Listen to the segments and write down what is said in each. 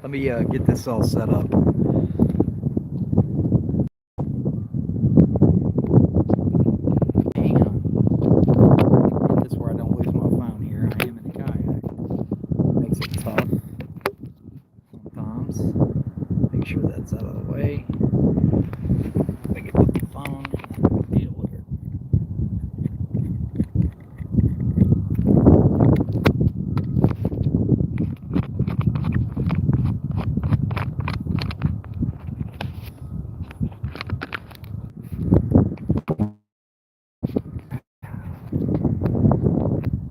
Let me get this all set up. Hang on. Get this where I don't lose my phone here. I am in a kayak. Makes it tough sometimes. Make sure that's out of the way. I can put the phone and deal with it.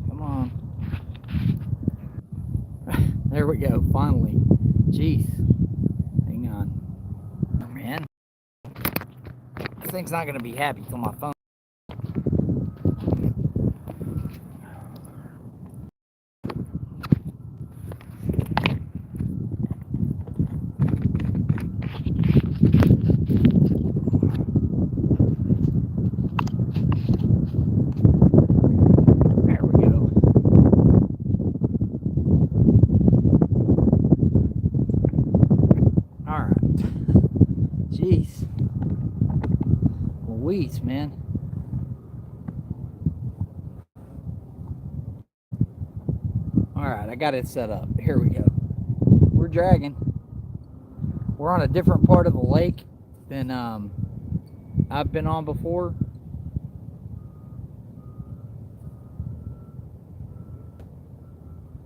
Come on. There we go, finally. Jeez. Hang on. Oh, man. This thing's not going to be happy till my phone. There we go. Alright. Jeez. Louise, man. Alright, I got it set up. Here we go. We're dragging. We're on a different part of the lake than I've been on before.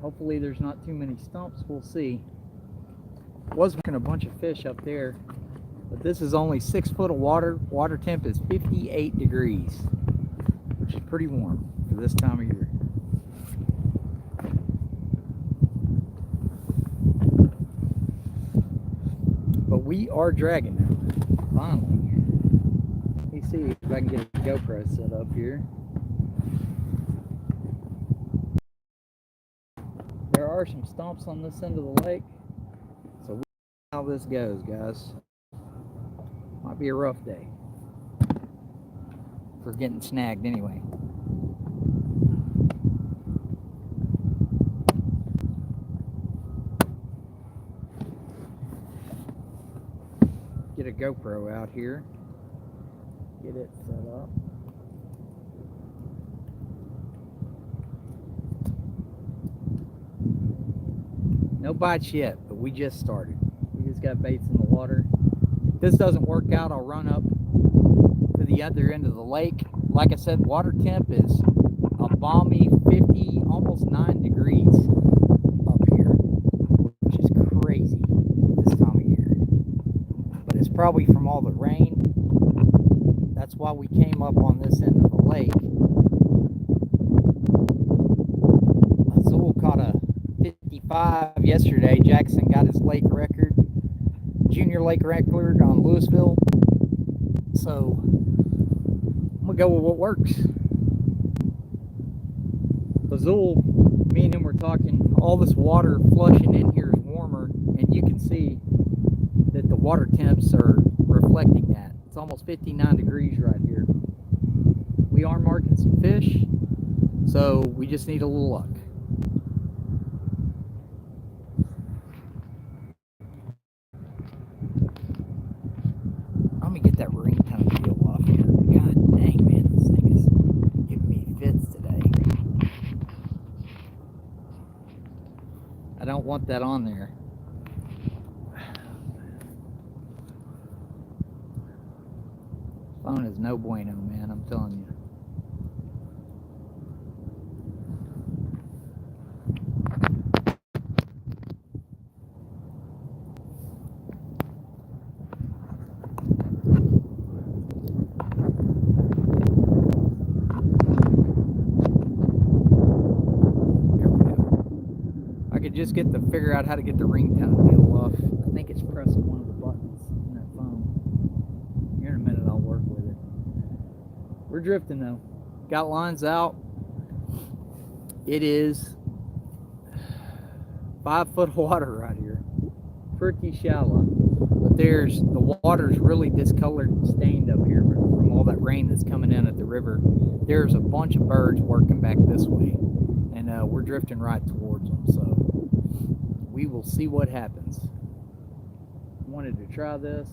Hopefully there's not too many stumps. We'll see. Was making a bunch of fish up there, but this is only 6 foot of water. Water temp is 58 degrees, which is pretty warm for this time of year. But we are dragging now, finally. Let me see if I can get a GoPro set up here. There are some stumps on this end of the lake, so we'll see how this goes, guys. Might be a rough day for getting snagged anyway. Get a GoPro out here, get it set up. No bites yet, but we just started. We just got baits in the water. If this doesn't work out, I'll run up to the other end of the lake. Like I said, water temp is a balmy 50, almost 9 degrees up here, which is crazy this time of year. But it's probably from all the rain. That's why we came up on this end of the lake. Azul caught a 55 yesterday. Jackson got his lake record, junior lake record on Louisville. So I'm gonna go with what works. Azul, me and him were talking, all this water flushing in here is warmer, and you can see that the water temps are reflecting that. It's almost 59 degrees right here. We are marking some fish, so we just need a little luck. Let me get that ringtone deal off here. God dang, man, this thing is giving me fits today. I don't want that on there. Phone is no bueno, man, I'm telling you. Just get to figure out how to get the ringtone deal off. I think it's pressing one of the buttons in that phone. Here in a minute, I'll work with it. We're drifting though. Got lines out. It is 5 foot of water right here. Pretty shallow. But there's the water's really discolored and stained up here from all that rain that's coming in at the river. There's a bunch of birds working back this way, and we're drifting right towards them. So we will see what happens. wanted to try this.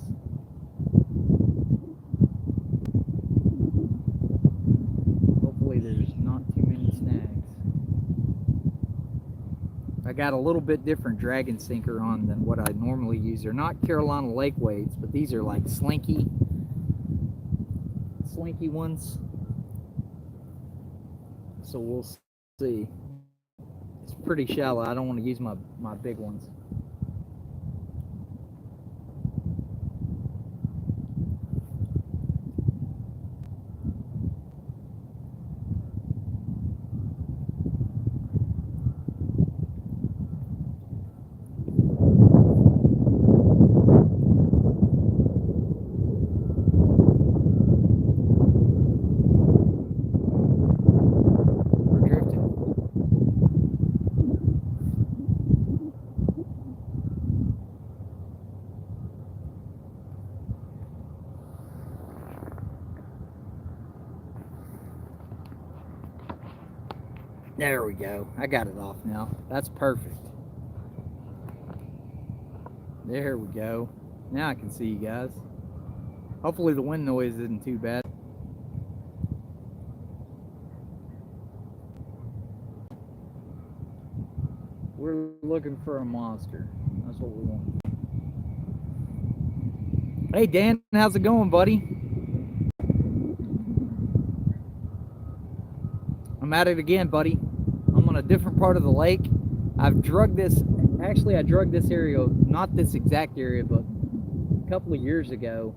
Hopefully there's not too many snags. I got a little bit different dragon sinker on than what I normally use. They're not Carolina Lake weights, but these are like slinky ones. So we'll see. It's pretty shallow. I don't want to use my big ones. There we go. I got it off now. That's perfect. There we go. Now I can see you guys. Hopefully the wind noise isn't too bad. We're looking for a monster. That's what we want. Hey Dan, how's it going, buddy? I'm at it again, buddy. I'm on a different part of the lake. I've drug this, actually I drug this area, not this exact area, but a couple of years ago,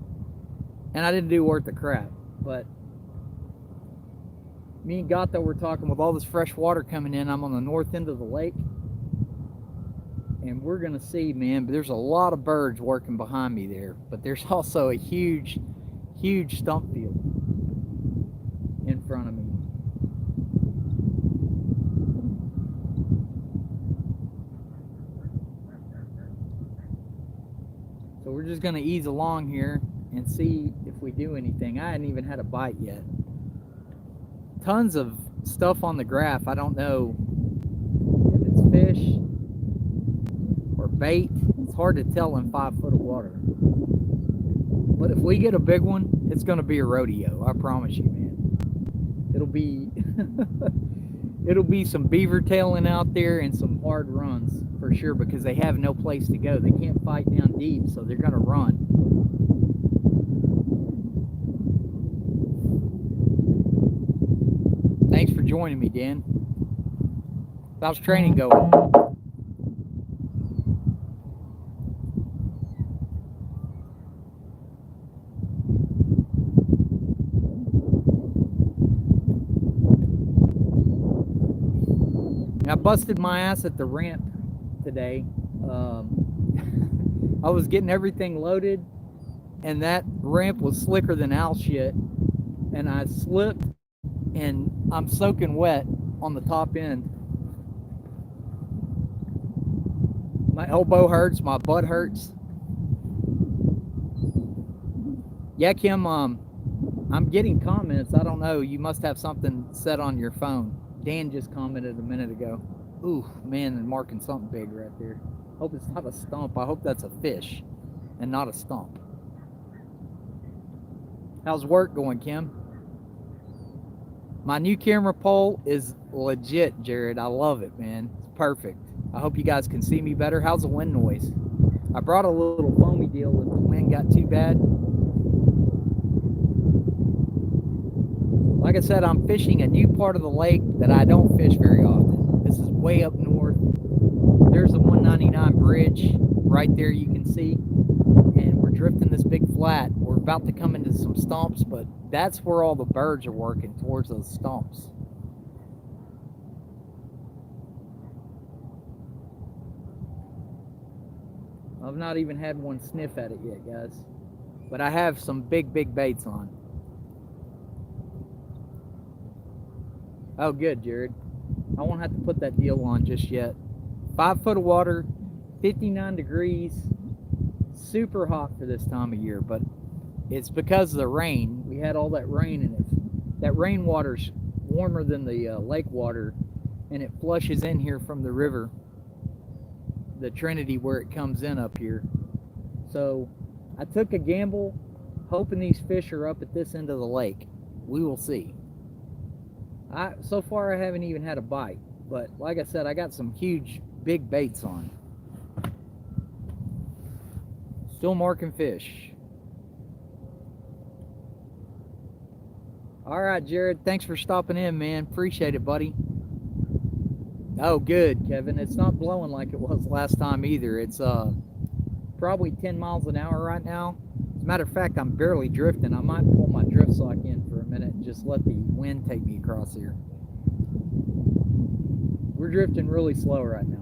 and I didn't do worth a crap. But me and Gato were talking, with all this fresh water coming in, I'm on the north end of the lake, and we're gonna see, man, but there's a lot of birds working behind me there, but there's also a huge stump field in front of me. So we're just gonna ease along here and see if we do anything. I hadn't even had a bite yet. Tons of stuff on the graph. I don't know if it's fish or bait. It's hard to tell in 5 foot of water. But if we get a big one, it's gonna be a rodeo. I promise you, man. It'll be it'll be some beaver tailing out there and some hard runs for sure, because they have no place to go. They can't fight down deep, so they're gonna run. Thanks for joining me, Dan. How's training going? I busted my ass at the ramp today. I was getting everything loaded, and that ramp was slicker than owl shit, and I slipped, and I'm soaking wet on the top end. My elbow hurts, my butt hurts. Yeah, Kim, I'm getting comments. I don't know, you must have something set on your phone. Dan just commented a minute ago. Ooh, man, they're marking something big right there. Hope it's not a stump. I hope that's a fish and not a stump. How's work going, Kim? My new camera pole is legit, Jared. I love it, man. It's perfect. I hope you guys can see me better. How's the wind noise? I brought a little foamy deal if the wind got too bad. Like I said, I'm fishing a new part of the lake that I don't fish very often. This is way up north. There's the 199 bridge right there, you can see. And we're drifting this big flat. We're about to come into some stumps, but that's where all the birds are working, towards those stumps. I've not even had one sniff at it yet, guys. But I have some big baits on. Oh, good, Jared. I won't have to put that deal on just yet. 5 foot of water, 59 degrees, super hot for this time of year, but it's because of the rain. We had all that rain, and that rainwater's warmer than the lake water, and it flushes in here from the river, the Trinity, where it comes in up here. So I took a gamble, hoping these fish are up at this end of the lake. We will see. So far I haven't even had a bite, but like I said, I got some huge big baits on. Still marking fish. All right, Jared, thanks for stopping in, man. Appreciate it, buddy. Oh, good, Kevin. It's not blowing like it was last time either. It's probably 10 miles an hour right now. As a matter of fact, I'm barely drifting. I might pull my drift sock in for a minute and just let the wind take me across here. We're drifting really slow right now.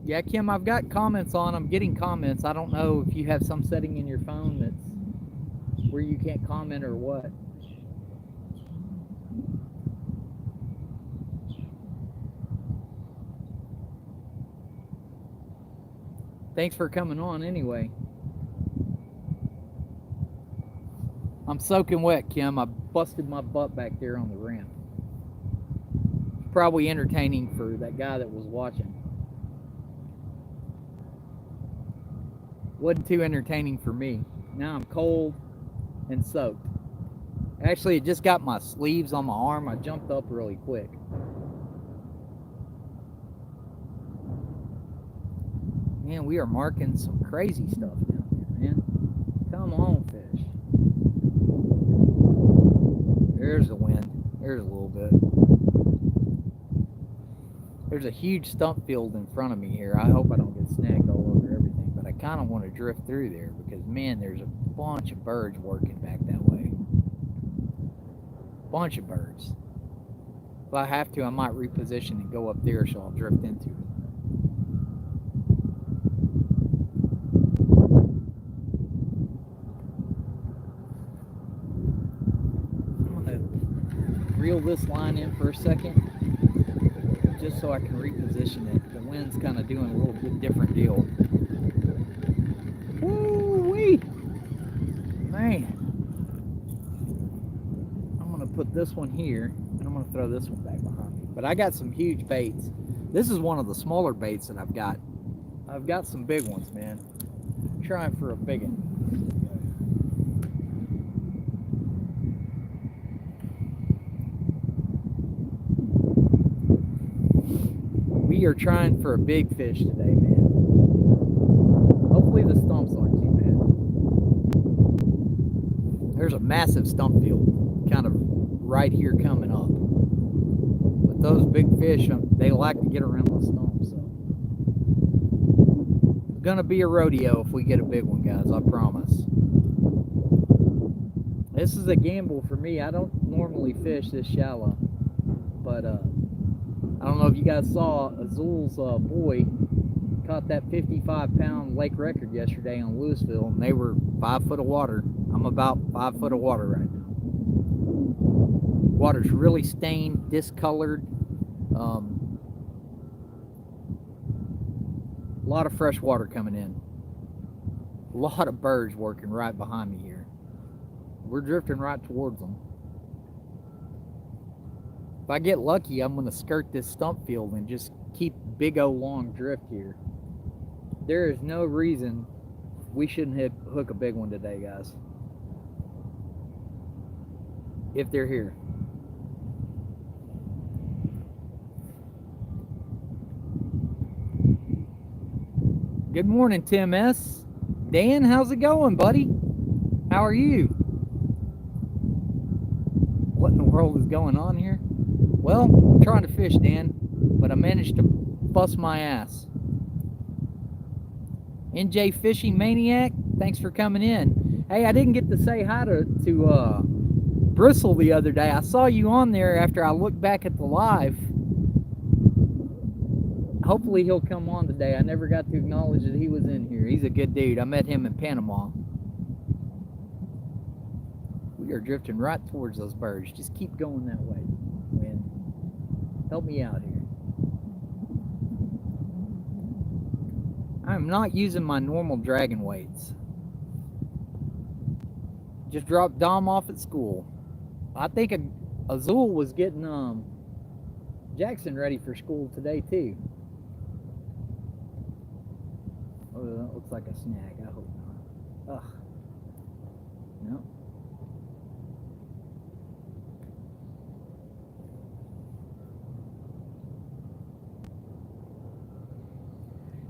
Yeah, Kim, I've got comments on. I'm getting comments. I don't know if you have some setting in your phone that's where you can't comment or what. Thanks for coming on anyway. I'm soaking wet, Kim. I busted my butt back there on the ramp. Probably entertaining for that guy that was watching. Wasn't too entertaining for me. Now I'm cold and soaked. Actually, it just got my sleeves on my arm. I jumped up really quick. Man, we are marking some crazy stuff down here, man. Come on, fish. There's the wind. There's a little bit. There's a huge stump field in front of me here. I hope I don't get snagged all over everything, but I kind of want to drift through there because, man, there's a bunch of birds working back that way. Bunch of birds. If I have to, I might reposition and go up there so I'll drift into it. I'm going to reel this line in for a second just so I can reposition it. The wind's kind of doing a little bit different deal. Woo-wee! Man. I'm going to put this one here, and I'm going to throw this one back behind me. But I got some huge baits. This is one of the smaller baits that I've got. I've got some big ones, man. I'm trying for a big one. We are trying for a big fish today, man. Hopefully the stumps aren't too bad. There's a massive stump field kind of right here coming up. But those big fish, they like to get around the stumps. So it's gonna be a rodeo if we get a big one, guys, I promise. This is a gamble for me. I don't normally fish this shallow, but I don't know if you guys saw Azul's boy caught that 55-pound lake record yesterday on Louisville, and they were 5 foot of water. I'm about 5 foot of water right now. Water's really stained, discolored. A lot of fresh water coming in. A lot of birds working right behind me here. We're drifting right towards them. If I get lucky, I'm going to skirt this stump field and just keep big old long drift here. There is no reason we shouldn't hook a big one today, guys. If they're here. Good morning, Tim S. Dan, how's it going, buddy? How are you? What in the world is going on here? Well, I'm trying to fish, Dan, but I managed to bust my ass. NJ Fishing Maniac, thanks for coming in. Hey, I didn't get to say hi to Bristle the other day. I saw you on there after I looked back at the live. Hopefully he'll come on today. I never got to acknowledge that he was in here. He's a good dude. I met him in Panama. We are drifting right towards those birds. Just keep going that way, wind. Help me out here. I'm not using my normal dragon weights. Just dropped Dom off at school. I think Azul was getting Jackson ready for school today too. Oh, that looks like a snag. I hope not. Ugh. No.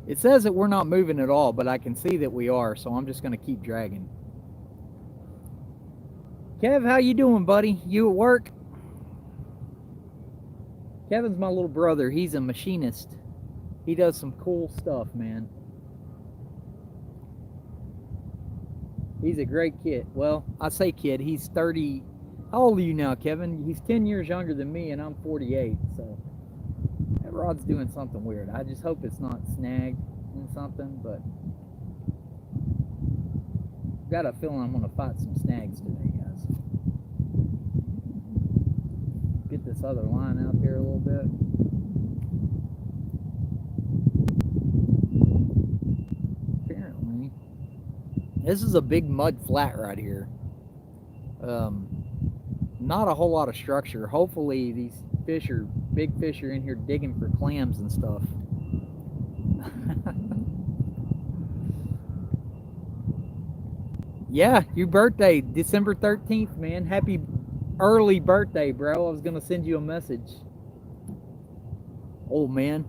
It says that we're not moving at all, but I can see that we are, so I'm just going to keep dragging. Kev, how you doing, buddy? You at work? Kevin's my little brother. He's a machinist. He does some cool stuff, man. He's a great kid. Well, I say kid. He's 30. How old are you now, Kevin? He's 10 years younger than me, and I'm 48. So that rod's doing something weird. I just hope it's not snagged in something, but I've got a feeling I'm going to fight some snags today, guys. Get this other line out here a little bit. Apparently, this is a big mud flat right here. Not a whole lot of structure. Hopefully these big fish are in here digging for clams and stuff. Yeah, your birthday, December 13th, man. Happy early birthday, bro. I was going to send you a message. Oh, man.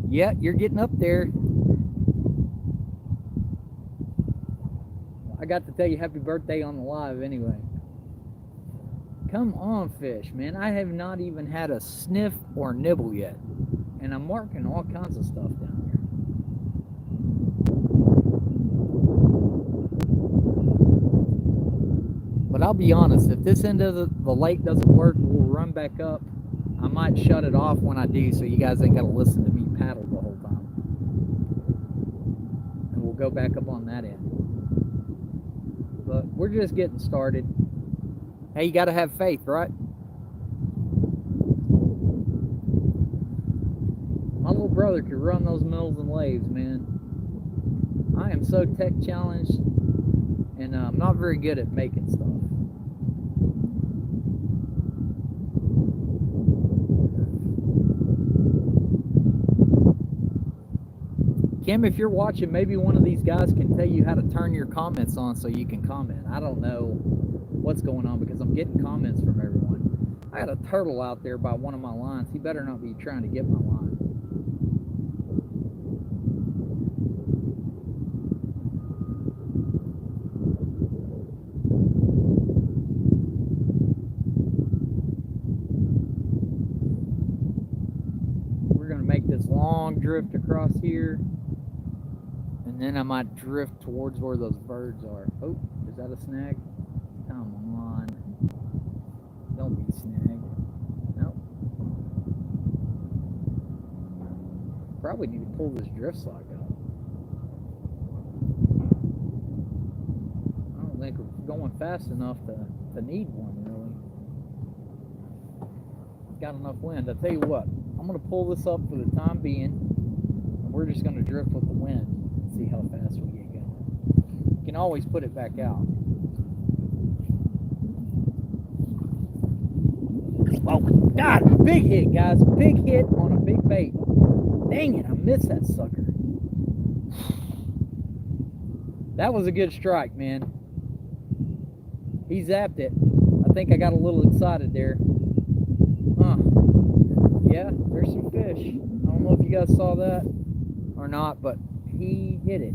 Yeah, you're getting up there. I got to tell you happy birthday on the live anyway. Come on, fish, man. I have not even had a sniff or nibble yet. And I'm marking all kinds of stuff down here. But I'll be honest, if this end of the lake doesn't work, we'll run back up. I might shut it off when I do so you guys ain't got to listen to me paddle the whole time. And we'll go back up on that end. But we're just getting started. Hey, you got to have faith, right? My little brother could run those mills and lathes, man. I am so tech challenged, and I'm not very good at making stuff. Kim, if you're watching, maybe one of these guys can tell you how to turn your comments on so you can comment. I don't know what's going on because I'm getting comments from everyone. I got a turtle out there by one of my lines. He better not be trying to get my line. We're going to make this long drift across here. And then I might drift towards where those birds are. Oh, is that a snag? Come on. Don't be snagged. Nope. Probably need to pull this drift sock up. I don't think we're going fast enough to need one, really. Got enough wind. I'll tell you what, I'm going to pull this up for the time being. And we're just going to drift with the wind. See how fast we get going. You can always put it back out. Oh, God, big hit, guys. Big hit on a big bait. Dang it, I missed that sucker. That was a good strike, man. He zapped it. I think I got a little excited there. Huh. Yeah, there's some fish. I don't know if you guys saw that or not, but he hit it.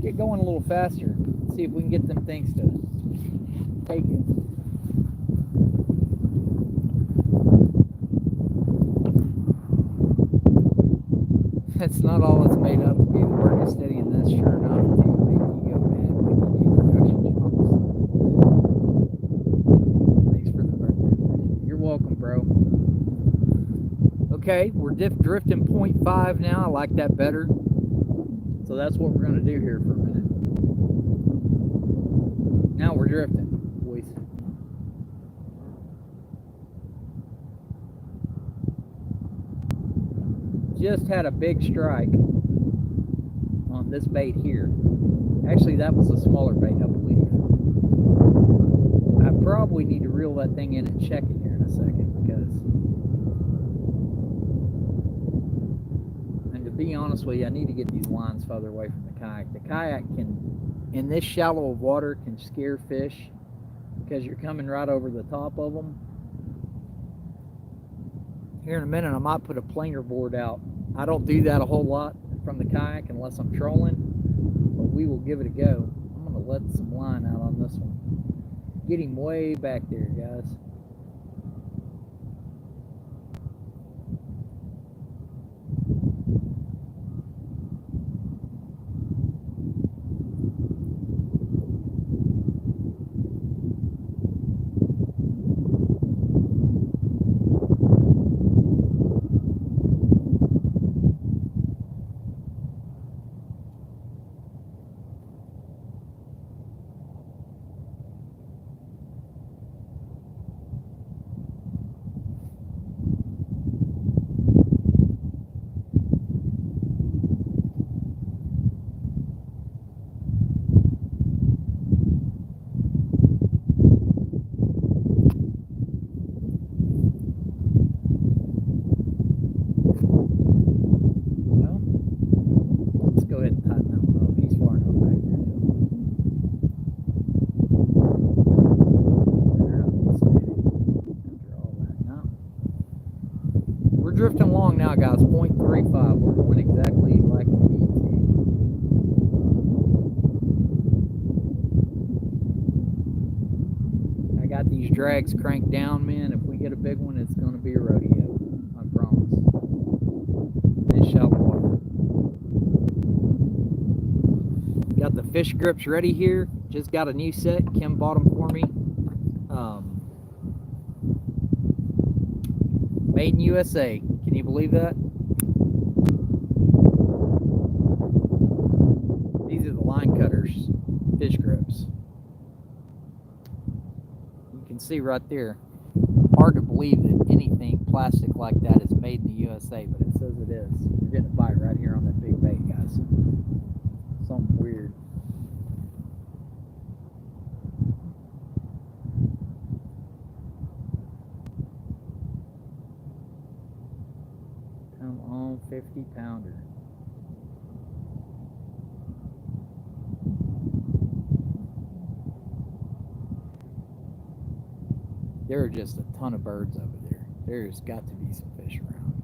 Get going a little faster. See if we can get them things to take it. That's not all it's made up to be. The work is steady, and that's sure enough to make you go mad when you do production jumps. Thanks for the birthday. You're welcome, bro. Okay, we're drifting 0.5 now. I like that better. So that's what we're going to do here for a minute. Now we're drifting, boys. Just had a big strike on this bait here. Actually, that was a smaller bait, I believe. I probably need to reel that thing in and check it here in a second, because, and to be honest with you, I need to get these lines further away from the kayak. The kayak can, in this shallow of water, can scare fish because you're coming right over the top of them. Here in a minute, I might put a planer board out. I don't do that a whole lot from the kayak unless I'm trolling, but we will give it a go. I'm going to let some line out on this one. Get him way back there, guys. Drifting along now, guys. 0.35. We're going exactly like we need to. I got these drags cranked down, man. If we get a big one, it's going to be a rodeo. I promise. This shallow water. Got the fish grips ready here. Just got a new set. Kim bought them for me. Made in USA. Can you believe that? These are the line cutters, fish grips. You can see right there. Hard to believe that anything plastic like that is made in the USA, but it says it is. We're getting a bite right here on that big bait, guys. Something weird. Come on, 50-pounder. There are just a ton of birds over there. There's got to be some fish around.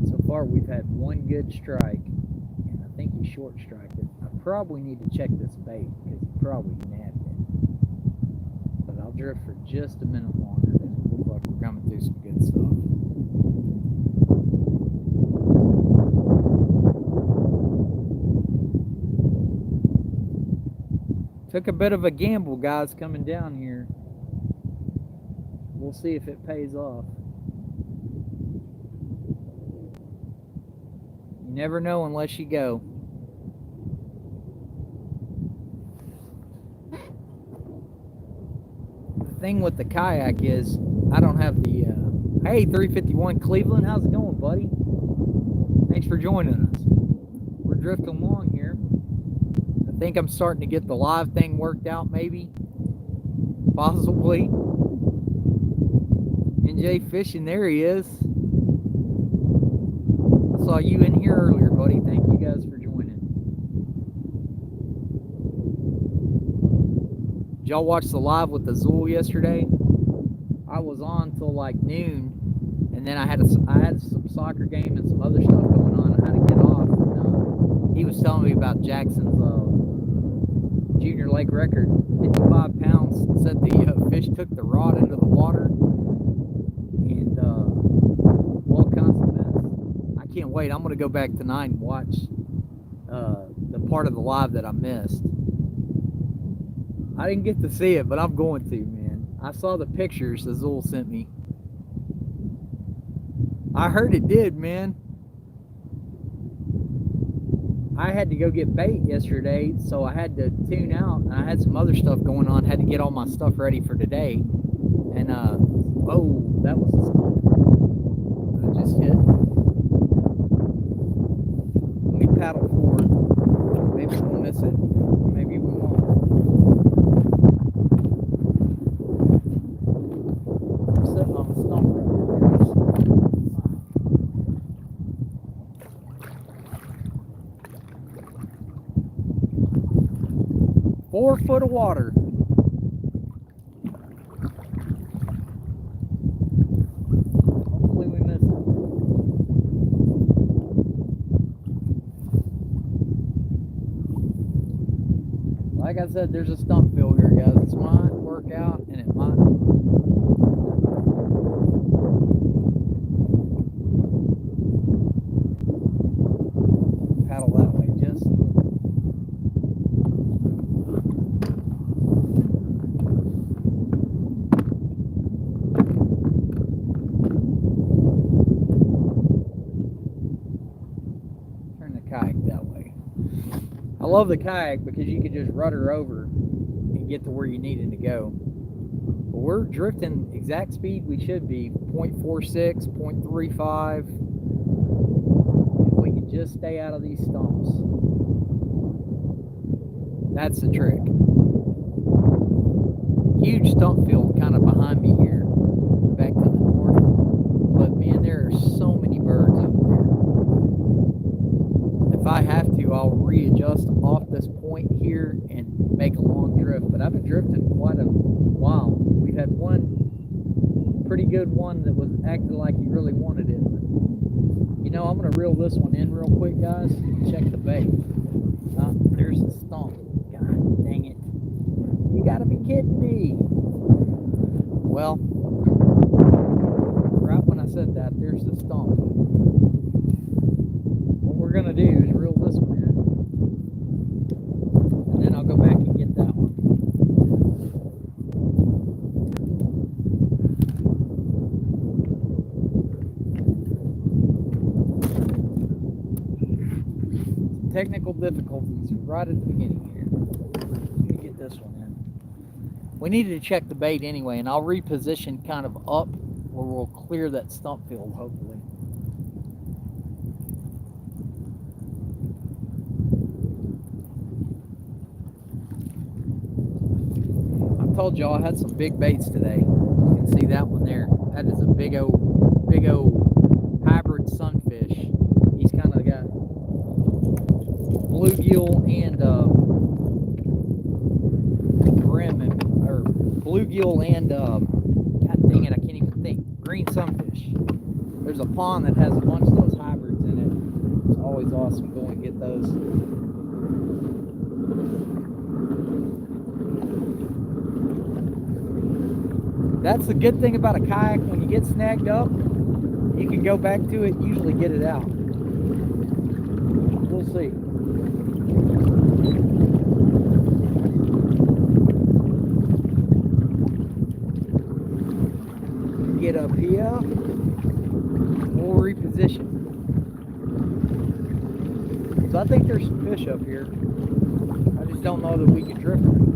So far, we've had one good strike, and I think he short striked it. I probably need to check this bait because he probably nabbed it. I'll drift for just a minute longer because it looks like we're coming through some good stuff. Took a bit of a gamble, guys, coming down here. We'll see if it pays off. You never know unless you go. Thing with the kayak is I don't have the hey, 351 Cleveland, how's it going, buddy? Thanks for joining us. We're drifting along here. I think I'm starting to get the live thing worked out, maybe, possibly. NJ Fishing, there he is. I saw you in here earlier, buddy. Thank you guys for joining. Did y'all watch the live with the Zool yesterday? I was on till like noon, and then I had some soccer game and some other stuff going on. I had to get off. And, he was telling me about Jackson's junior lake record, 55 pounds. Said the fish took the rod into the water, and all kinds of mess. I can't wait. I'm gonna go back tonight and watch the part of the live that I missed. I didn't get to see it, but I'm going to, man. I saw the pictures that Zool sent me. I heard it did, man. I had to go get bait yesterday, so I had to tune out. I had some other stuff going on. Had to get all my stuff ready for today. And Oh, that was a stump. I just hit. Let me paddle forward. Maybe we'll miss it. Maybe we won't. I'm sitting on a stump right here. 4 foot of water. Hopefully we miss it. Like I said, there's a stump fill here, guys. It might work out and it might. Paddle that way, just. Turn the kayak that way. I love the kayak because you can just rudder over and get to where you needed to go. But we're drifting exact speed we should be, 0.46, 0.35. If we can just stay out of these stumps. That's the trick. Huge stump field kind of behind me here, back to the north. But man, there are so many birds up there. If I have to, I'll readjust off this point here and make a long drift. But I've been drifting quite a while. We've had one pretty good one that was acting like he really wanted it. But, you know, I'm going to reel this one in real quick, guys. Check the bait. There's the stump. God dang it. You got to be kidding me. Well, right when I said that, there's the stump. What we're going to do is reel this one in. And then I'll go back and get that one. Technical difficulties right at the beginning here. Let me get this one in. We needed to check the bait anyway, and I'll reposition kind of up where we'll clear that stump field, hopefully. I told y'all I had some big baits today. You can see that one there. That is a big old hybrid sunfish. He's kind of got bluegill and bluegill and god dang it, I can't even think. Green sunfish. There's a pond that has a bunch of those hybrids in it. It's always awesome going to get those. That's the good thing about a kayak. When you get snagged up, you can go back to it and usually get it out. We'll see. Get up here, we'll reposition. So I think there's some fish up here. I just don't know that we can drift them.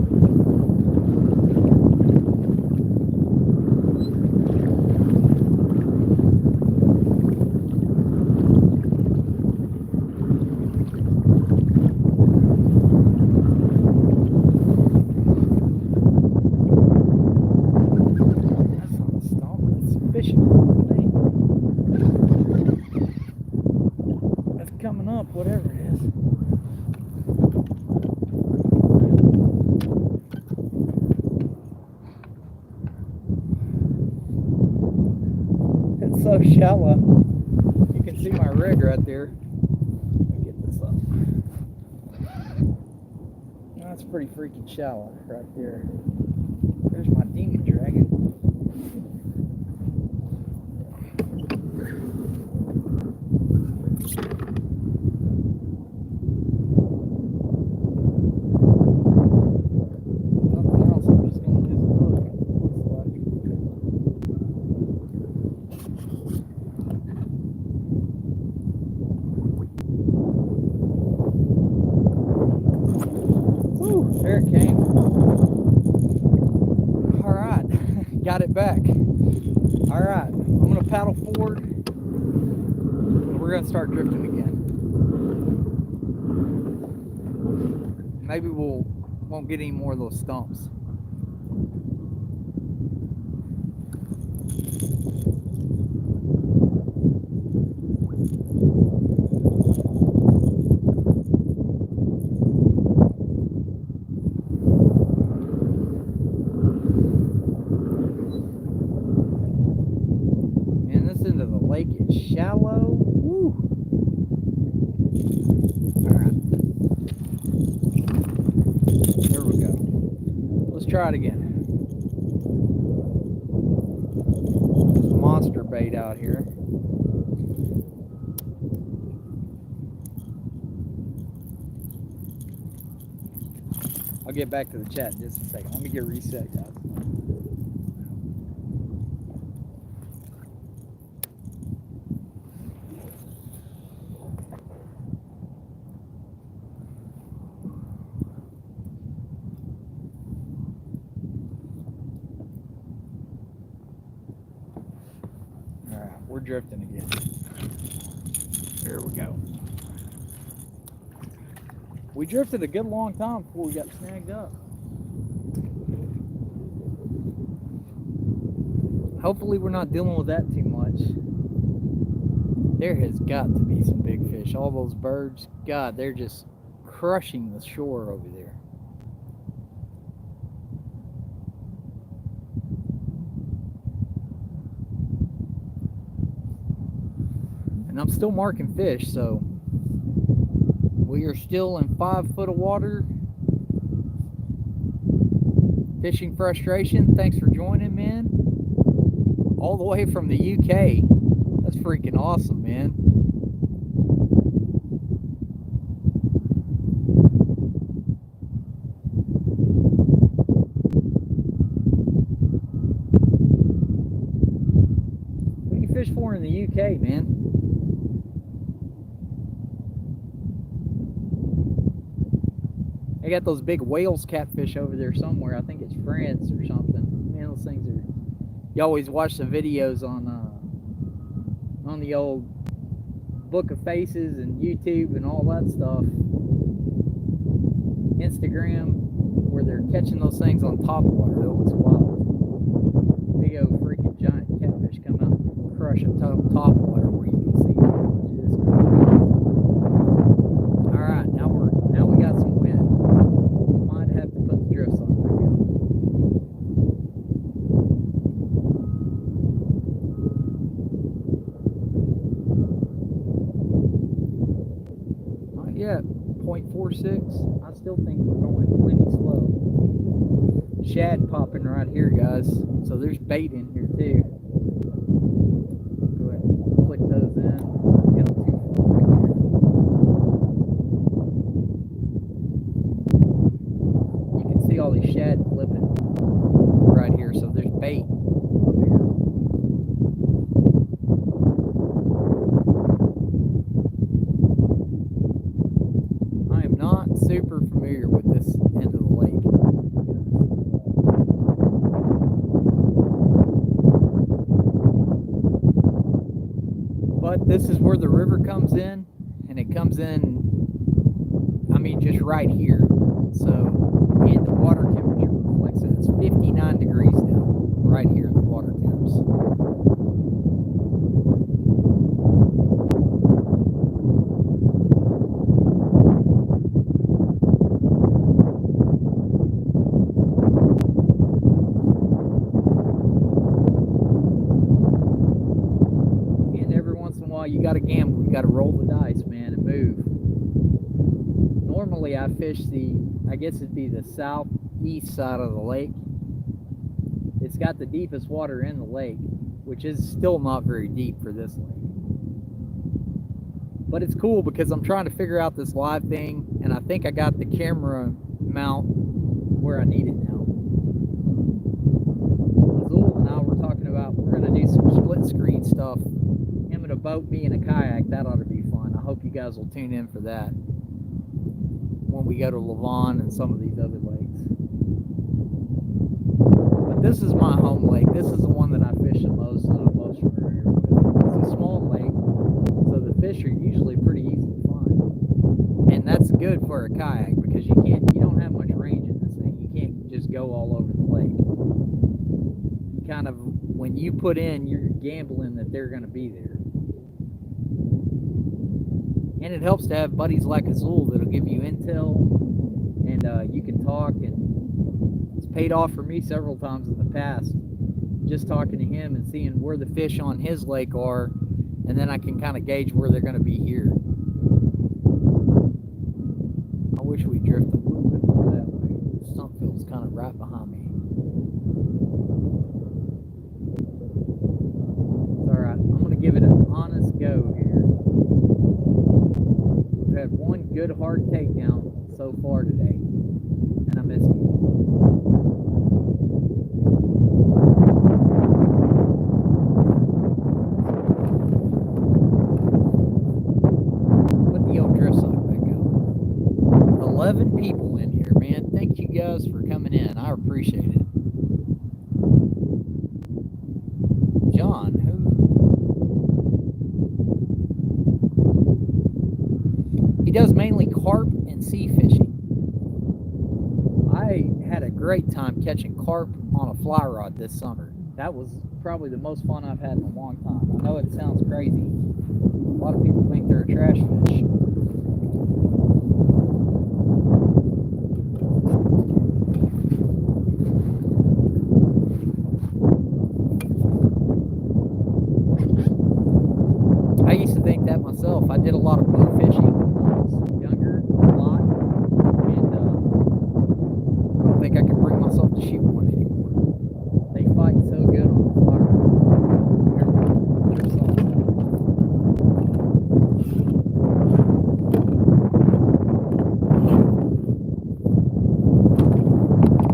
Whatever it is. It's so shallow. You can see my rig right there. Let me get this up. That's pretty freaking shallow right there. There's my demon dragon. There it came. All right, got it back. All right, I'm gonna paddle forward, and we're gonna start drifting again. Maybe won't get any more of those stumps. Man, this end of the lake is shallow. Woo. All right. There we go. Let's try it again. There's monster bait out here. I'll get back to the chat in just a second. Let me get reset, guys. All right, we're drifting again. There we go. We drifted a good long time before we got snagged up. Hopefully we're not dealing with that too much. There has got to be some big fish. All those birds, God, they're just crushing the shore over there. And I'm still marking fish, so we are still in 5 foot of water. Fishing Frustration, thanks for joining, man. All the way from the UK. That's freaking awesome, man. What do you fish for in the UK, man? They got those big whales catfish over there somewhere. I think it's France or something. Man, those things are... You always watch the videos on the old Book of Faces and YouTube and all that stuff. Instagram, where they're catching those things on top water. That looks wild. Big old freaking giant catfish come out and crush a top water where you can see it. Alright, now we got some wind. Might have to put the drifts on back up. Not yet. 0.46. I still think we're going plenty slow. Shad popping right here, guys. So there's bait in here too. Go ahead and click those in. Get them too far back here. You can see all these shad flipping right here. So there's bait up here. I am not super familiar with this end of the lake. But this is where the river comes in, and it comes in, I mean, just right here. So, and the water temperature reflects it. It's 59 degrees now, right here, the water temps. You got to gamble. You got to roll the dice, man, and move. Normally, I fish I guess it'd be the southeast side of the lake. It's got the deepest water in the lake, which is still not very deep for this lake. But it's cool because I'm trying to figure out this live thing, and I think I got the camera mount where I need it now. Azul and I were talking about we're going to do some split screen stuff. In a boat, me in a kayak, that ought to be fun. I hope you guys will tune in for that when we go to Lavon and some of these other lakes. But this is my home lake. This is the one that I fish the most of. fish are usually pretty easy to find. And that's good for a kayak because you don't have much range in this thing. You can't just go all over the lake. You kind of, when you put in, you're gambling that they're going to be there. And it helps to have buddies like Azul that'll give you intel, and you can talk, and it's paid off for me several times in the past, just talking to him and seeing where the fish on his lake are, and then I can kind of gauge where they're going to be here. I wish we drifted a little bit more that way. Stumpville's kind of right behind me. It's all right. I'm going to give it an honest go here. We've had one good hard takedown so far today, and I missed it. Put the old drift sock back out. 11 people in here, man. Thank you guys for coming in. I appreciate it. John, who? He does mainly carp and sea fishing. I had a great time catching carp on a fly rod this summer. That was probably the most fun I've had in a long time. I know it sounds crazy. A lot of people think they're a trash fish. I used to think that myself. I did a lot of blue fishing when I was younger, a lot, and I don't think I could bring myself to shoot one anymore. They fight so good on the fly rod.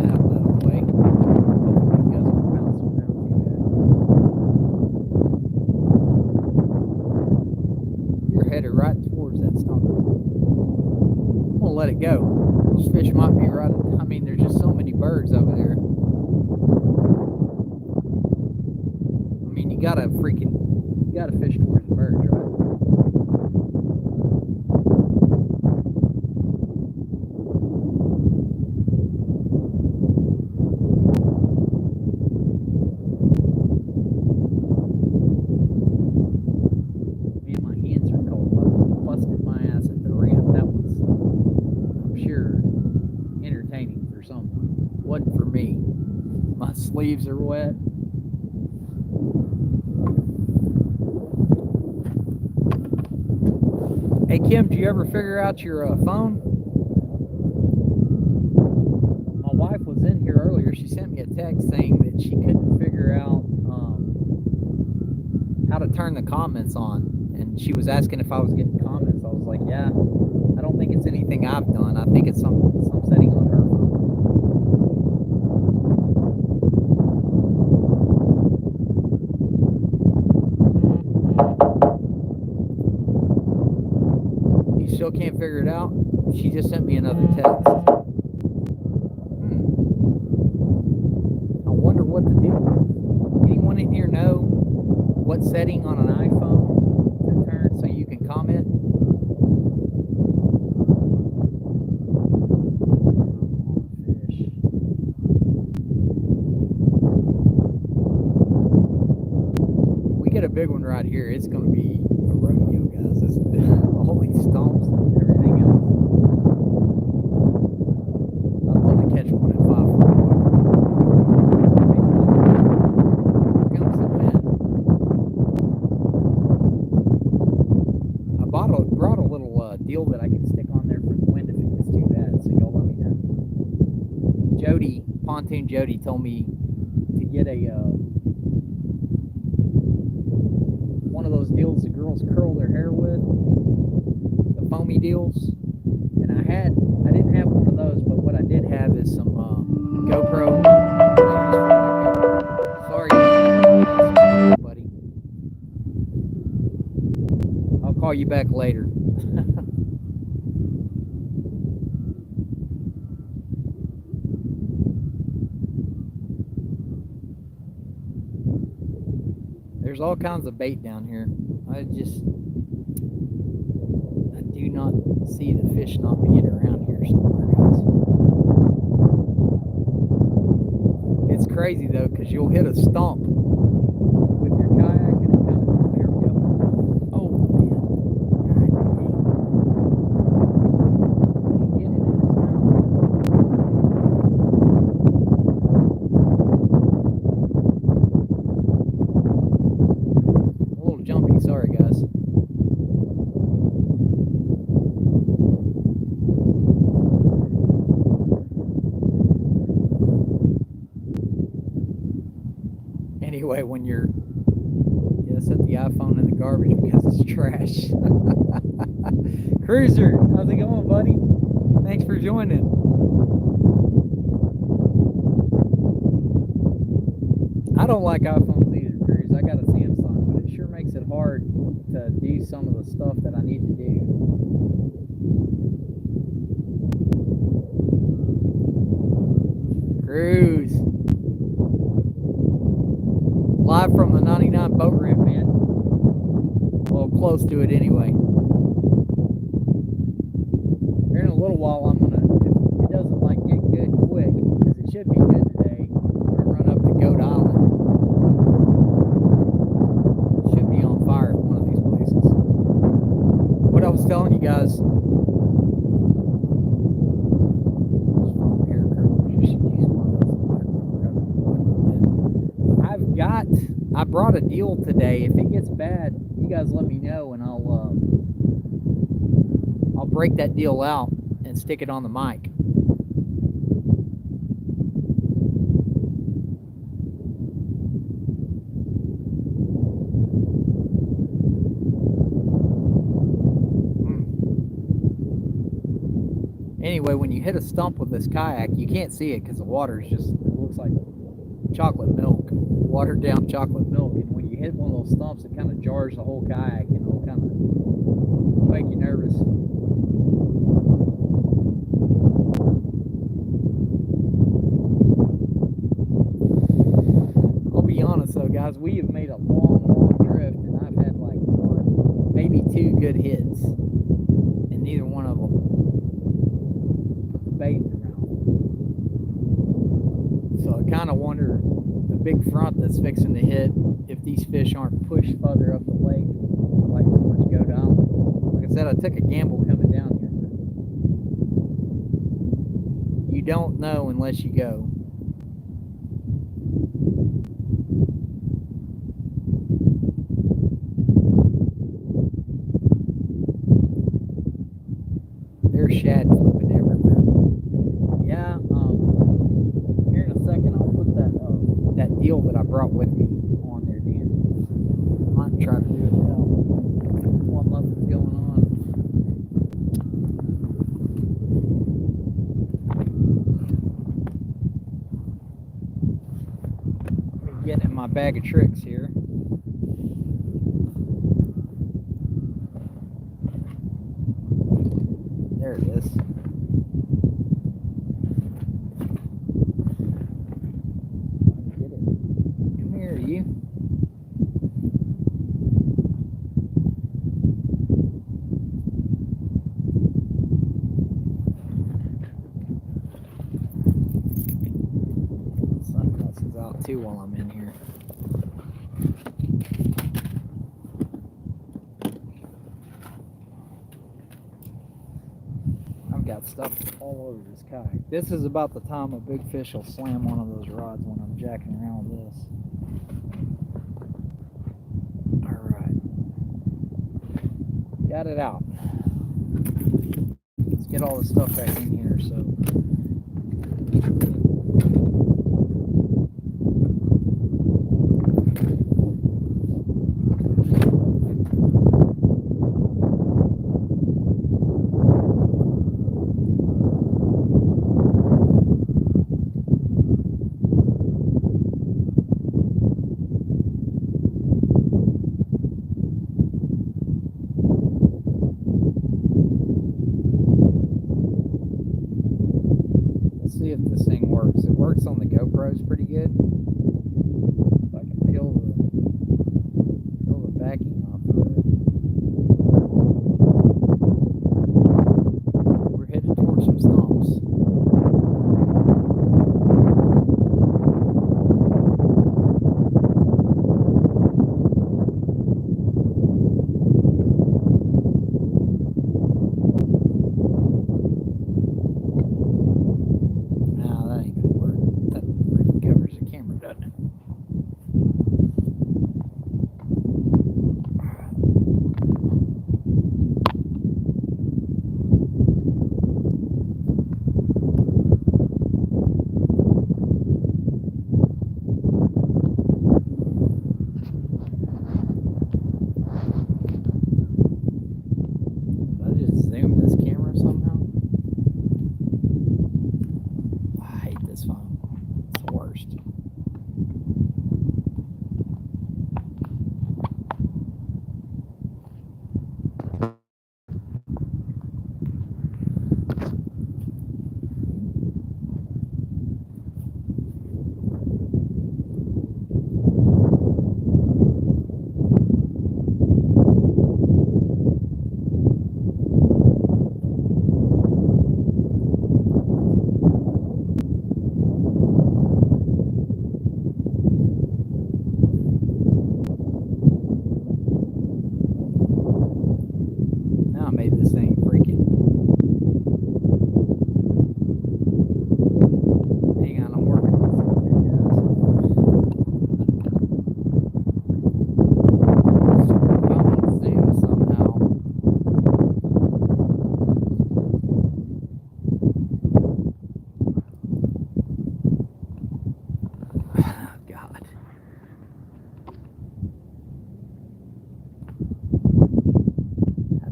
Out that way. Hopefully you guys don't bounce around too bad. You're headed right towards that stump. I'm gonna let it go. Those fish might be right. I mean, there's just so many birds over there. I mean, you gotta fish towards the birds, right? Man, my hands are cold. I busted my ass at the ramp. That was, I'm sure, entertaining for someone. Wasn't for me. My sleeves are wet. Hey Kim, do you ever figure out your phone? My wife was in here earlier. She sent me a text saying that she couldn't figure out how to turn the comments on, and she was asking if I was getting comments. I was like, yeah, I don't think it's anything I've done. I think it's some setting on her phone. Still can't figure it out. She just sent me another text. I wonder what the deal is. Anyone in here know what setting on an iPhone to turn so you can comment? Fish. We get a big one right here. It's going to be a rodeo, guys. All these stumps and everything else. I'd love to catch one at 5 foot water. Here comes the wind. I brought a little deal that I can stick on there for the wind if it gets too bad, so y'all let me know. Pontoon Jody told me to get one of those deals the girls curl their hair with, the foamy deals, and I didn't have one of those, but what I did have is some GoPro. Sorry, buddy. I'll call you back later. There's all kinds of bait down here. see the fish not being around here somewhere, guys. It's crazy though, because you'll hit a stump with your kayak and it kind of, there we go. Oh man. God dang. Did he get it in his mouth? A little jumpy, sorry guys. Anyway, when you're, yeah, set the iPhone in the garbage because it's trash. Cruiser, how's it going, buddy? Thanks for joining. I don't like iPhones either, Cruise. I got a Samsung, but it sure makes it hard to do some of the stuff that I need to do. Cruise. Live from the 99 boat ramp, man. Well, close to it anyway. Here in a little while, I'm gonna, if it doesn't like get good quick, because it should be good today, I'm gonna run up to Goat Island. It should be on fire at one of these places. What I was telling you guys, I brought a deal today. If it gets bad, you guys let me know and I'll break that deal out and stick it on the mic. Anyway, when you hit a stump with this kayak, you can't see it because the water is just, it looks like chocolate milk, watered down chocolate milk, and when you hit one of those stumps, it kind of jars the whole kayak and it'll kind of make you nervous. I'll be honest though, guys, we have made a long drift and I've had like one, maybe two good hits, and neither one of them put the bait in their mouth. So I kind of wonder, the big front that's fixing to hit, if these fish aren't pushed further up the lake, like towards Goat Island. Like I said, I took a gamble coming down here. You don't know unless you go. There's shad flipping everywhere. Yeah, here in a second I'll put that deal that I brought with me on there, Dan. I might try to do it now. While nothing's going on. I'm getting in my bag of tricks here. There it is. Get it. Come here, you. Sunglasses out too while I'm in here. Got stuff all over this kayak. This is about the time a big fish will slam one of those rods when I'm jacking around with this. Alright. Got it out. Let's get all the stuff back in here. So see if this thing works. It works on the GoPros pretty good. If I can peel the backing off of it.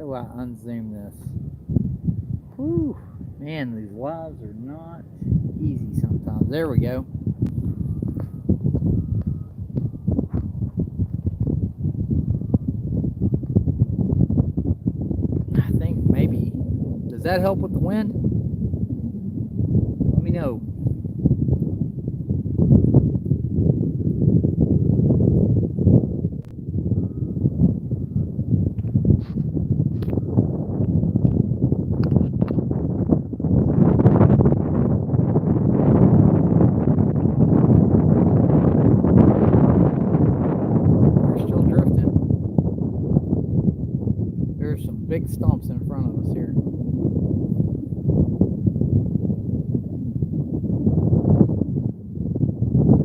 do I unzoom this? Whew. Man, these lives are not easy sometimes. There we go. I think maybe. Does that help with the wind? Let me know. Big stumps in front of us here.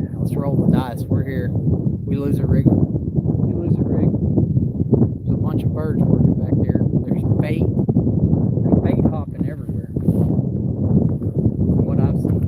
Yeah, let's roll the dice. We're here. We lose a rig. We lose a rig. There's a bunch of birds working back there. There's bait. There's bait hopping everywhere. From what I've seen.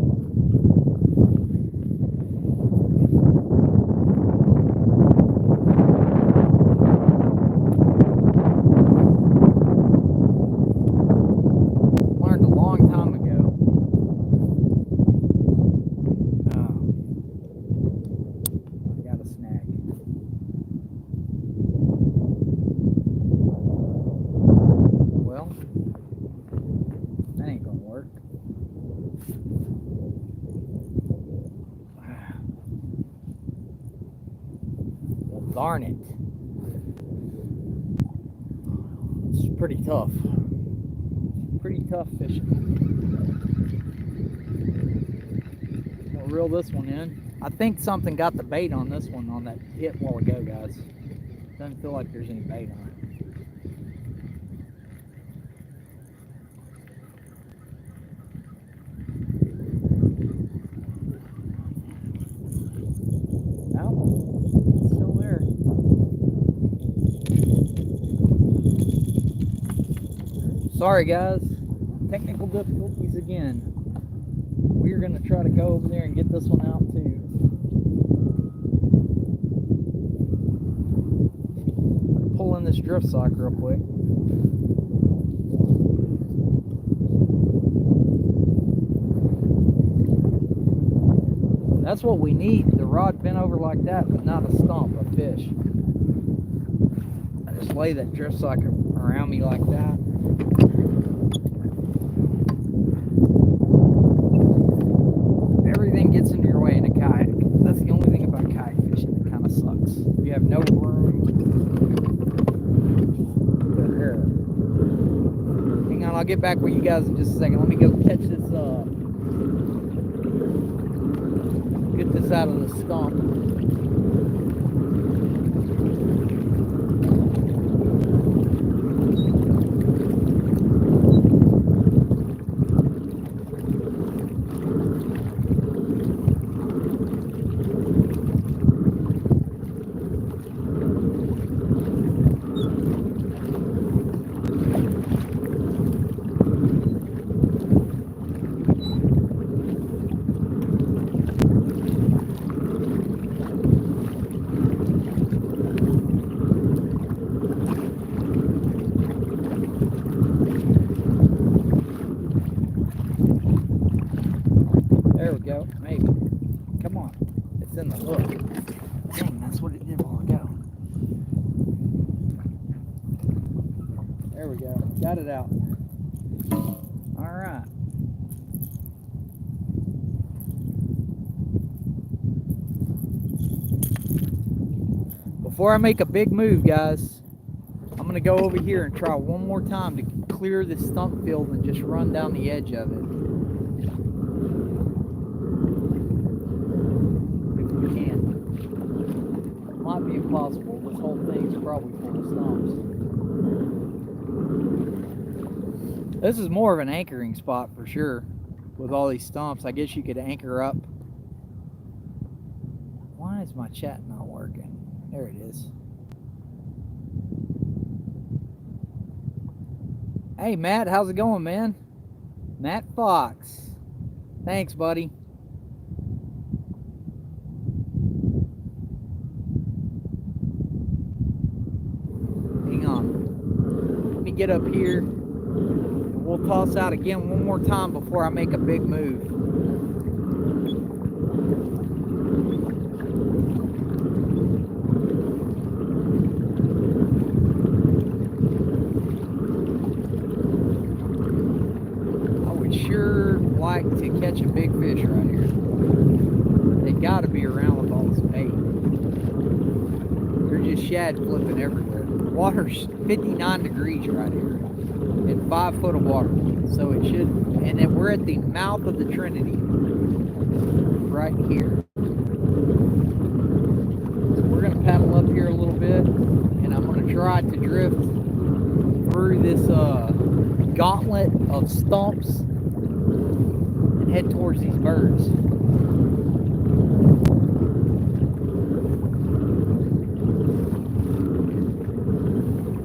Darn it. It's pretty tough. Pretty tough fishing. I'll reel this one in. I think something got the bait on this one on that hit while ago, guys. Doesn't feel like there's any bait on it. Sorry guys, technical difficulties again. We're going to try to go over there and get this one out too. Pull in this drift sock real quick. That's what we need, the rod bent over like that, but not a stump, a fish. I just lay that drift sock around me like that. Everything gets in your way in a kayak. That's the only thing about kayak fishing that kind of sucks. You have no room. Hang on, I'll get back with you guys in just a second. Let me go catch this get this out of the stump. There we go, maybe. Come on, it's in the hook. Dang, that's what it did while ago. There we go, got it out. All right. Before I make a big move, guys, I'm gonna go over here and try one more time to clear this stump field and just run down the edge of it. Might be impossible. This whole thing's probably full of stumps. This is more of an anchoring spot for sure. With all these stumps, I guess you could anchor up. Why is my chat not working? There it is. Hey Matt, how's it going, man? Matt Fox. Thanks, buddy. get up here. We'll toss out again one more time before I make a big move. I would sure like to catch a big fish right here. They gotta be around with all this bait. They're just shad flipping everywhere. Water's 59 degrees right here and 5 foot of water. So it should, and then we're at the mouth of the Trinity right here. So we're gonna paddle up here a little bit and I'm gonna try to drift through this gauntlet of stumps and head towards these birds.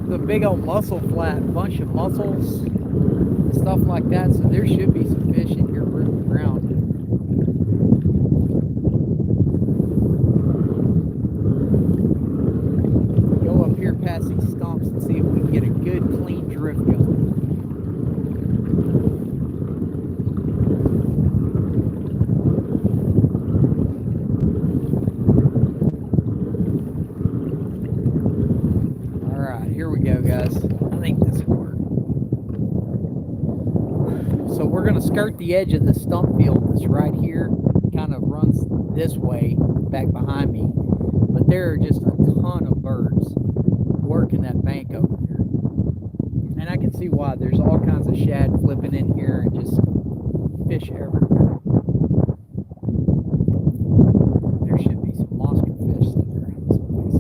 The big old mussel flat, bunch of mussels, stuff like that. So there should be some fish in here rooting around. Go up here past these stumps and see if we can get a good clean drift going. Here we go, guys. I think this will work. So we're going to skirt the edge of the stump field that's right here. Kind of runs this way back behind me. But there are just a ton of birds working that bank over there. And I can see why. There's all kinds of shad flipping in here and just fish everywhere. There should be some monster fish sitting around this place.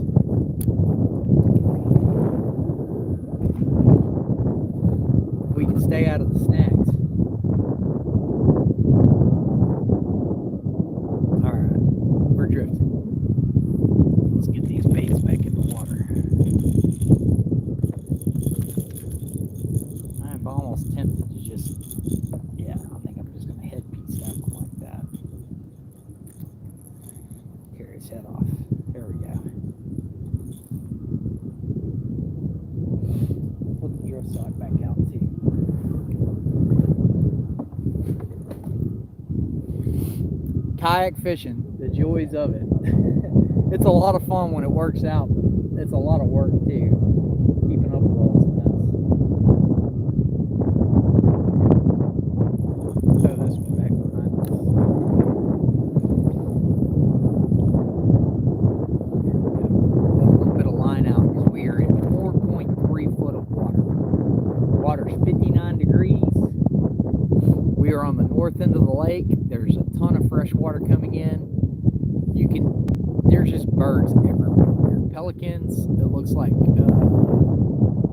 We can stay out of the snags. Alright, we're drifting. Let's get these baits back in the water. I'm almost tempted to just, yeah, I think I'm just going to head piece that one like that. Carry his head off. There we go. Put the drift side back out too. Kayak fishing, the joys of it. It's a lot of fun when it works out, but it's a lot of work too, keeping up with all this mess. Throw this one back behind us. Put a little bit of line out because we are at 4.3 foot of water. Water's 59 degrees. We are on the north end of the lake. There's a ton of fresh water coming in. There's just birds everywhere. Pelicans, it looks like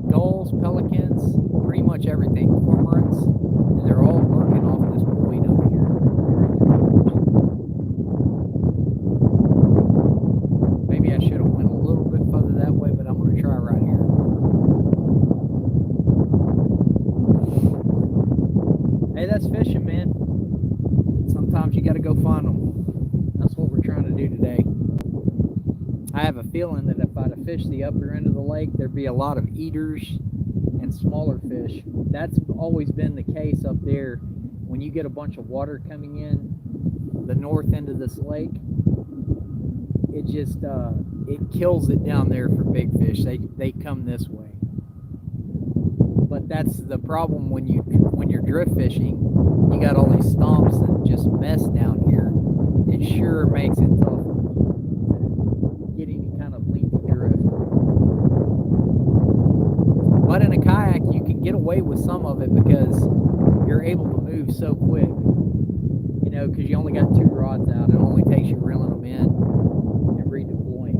gulls, pelicans, pretty much everything. Cormorants, and they're all working off this point over here. Maybe I should have went a little bit further that way, but I'm going to try right here. Hey, that's fishing, man. Sometimes you got to go find them. That's what we're trying to do today. I have a feeling that if I'd have fished the upper end of the lake, there'd be a lot of eaters and smaller fish. That's always been the case up there. When you get a bunch of water coming in the north end of this lake, it just it kills it down there for big fish. They come this way. But that's the problem when you're drift fishing. You got all these stumps and just mess down here. It sure makes it tough to get any kind of lengthy drift. But in a kayak, you can get away with some of it because you're able to move so quick. You know, because you only got 2 rods out. It only takes you reeling them in and redeploying.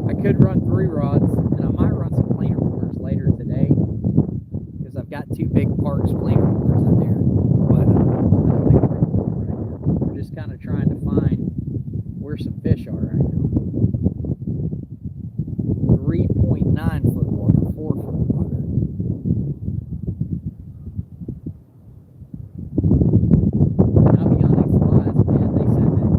I could run 3 rods, and I might run some planer lures later today because I've got 2 big Parks planer lures in there. But I don't think we're going to do it right now. We're just kind of trying to find where some fish are right now. 3.9 foot water, 4 foot water. I'll be on these flies, man. They said that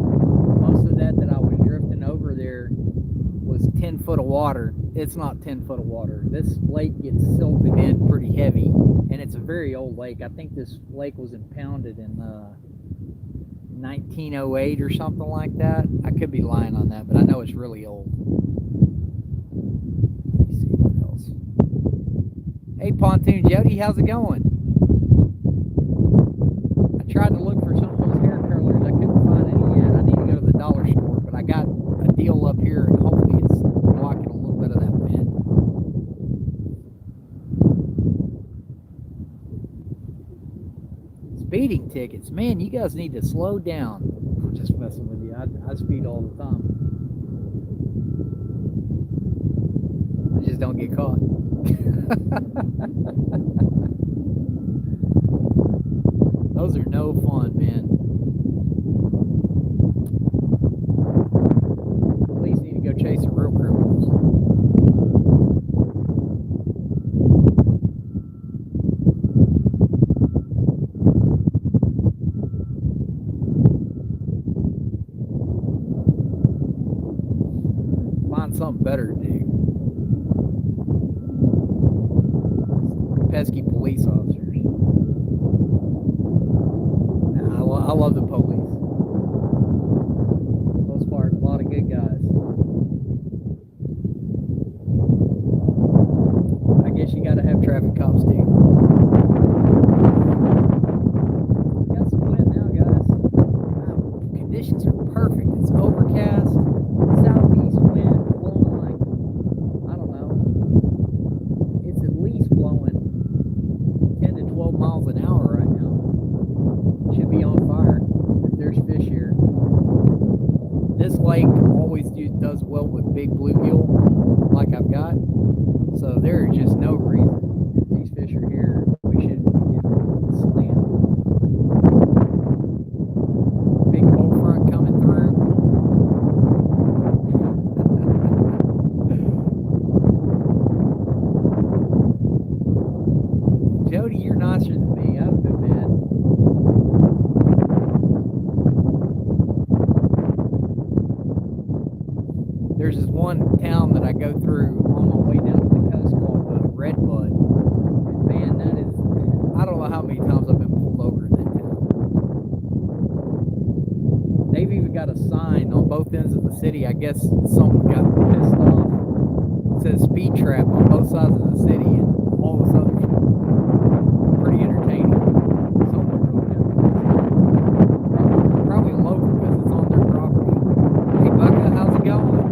most of that I was drifting over there was 10 foot of water, it's not 10 foot of water. This lake gets silted in pretty heavy, and it's a very old lake. I think this lake was impounded in 1908 or something like that. I could be lying on that, but I know it's really old. Let me see what else. Hey, Pontoon Jody, how's it going? I tried to look for some of those hair curlers. I couldn't find any yet. I need to go to the dollar store, but I got a deal up here, and hopefully it's blocking a little bit of that wind. Speeding tickets. Man, you guys need to slow down. I'm just messing with you. I speed all the time. I just don't get caught. Those are no fun, man. Police need to go chase the real criminals. Find something better to do. Pesky police officers. I love the police. For the most part, a lot of good guys. I guess you gotta have traffic cops too. Got some wind now, guys. Conditions are perfect. It's overcast, southeast wind blowing like, I don't know. It's at least blowing 10 to 12 miles an hour right now. Should be on fire if there's fish here. This lake always does well with big bluegill like I've got, so there is just no reason if these fish are here we shouldn't be getting slammed. Big cold front coming through. Jody, you're nicer than me. I've been bad. There's this one town that I go through on my way down to the coast called Redbud. And man, that is, I don't know how many times I've been pulled over in that town. They've even got a sign on both ends of the city. I guess someone got pissed off. It says speed trap on both sides of the city and all this other stuff. Pretty entertaining. Someone really got pissed. Probably local because it's on their property. Hey, Bucka, how's it going?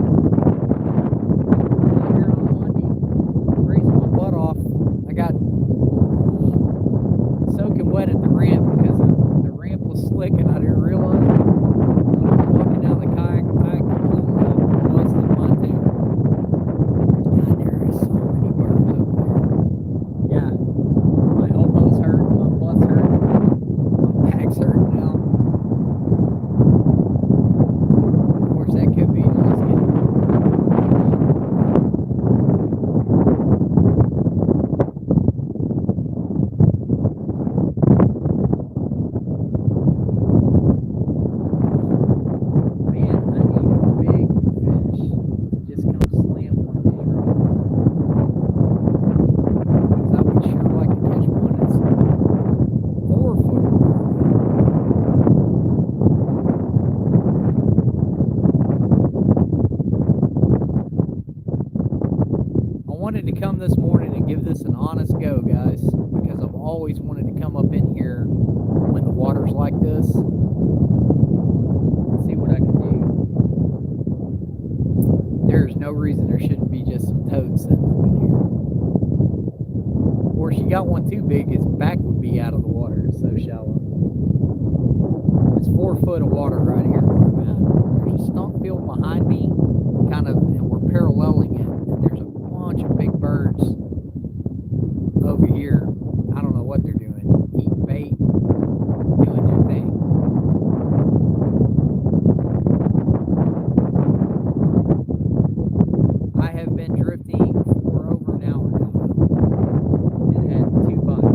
Soaking wet at the ramp because the ramp was slick and I didn't realize it. When I was walking down the kayak, I completely busted my tail. God, there are so many birds over there. Yeah, my elbows hurt, my butt's hurt, my back's hurting now. Of course, that could be just getting. Wanted to come this morning and give this an honest go, guys, because I've always wanted to come up in here when the water's like this and see what I can do. There's no reason there shouldn't be just some toads sitting up in here. Or if you got one too big, his back would be out of the water. It's so shallow. It's 4 foot of water right here where I'm at. There's a stump field behind me, kind of, and we're paralleling it. And there's a bunch of big birds over here. I don't know what they're doing. Eating bait, doing their thing. I have been drifting for over an hour now and had 2 bites.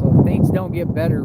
So if things don't get better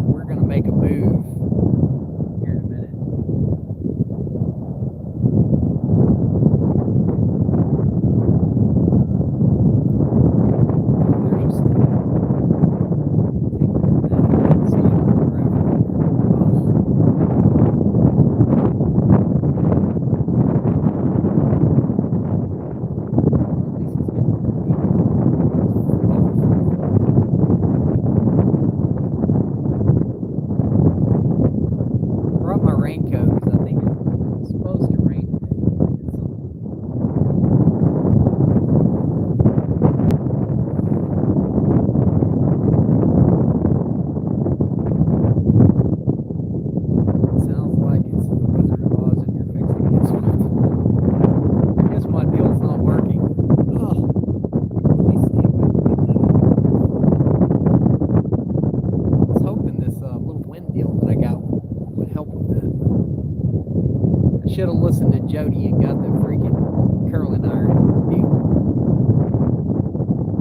should have listened to Jody and got the freaking curling iron deal.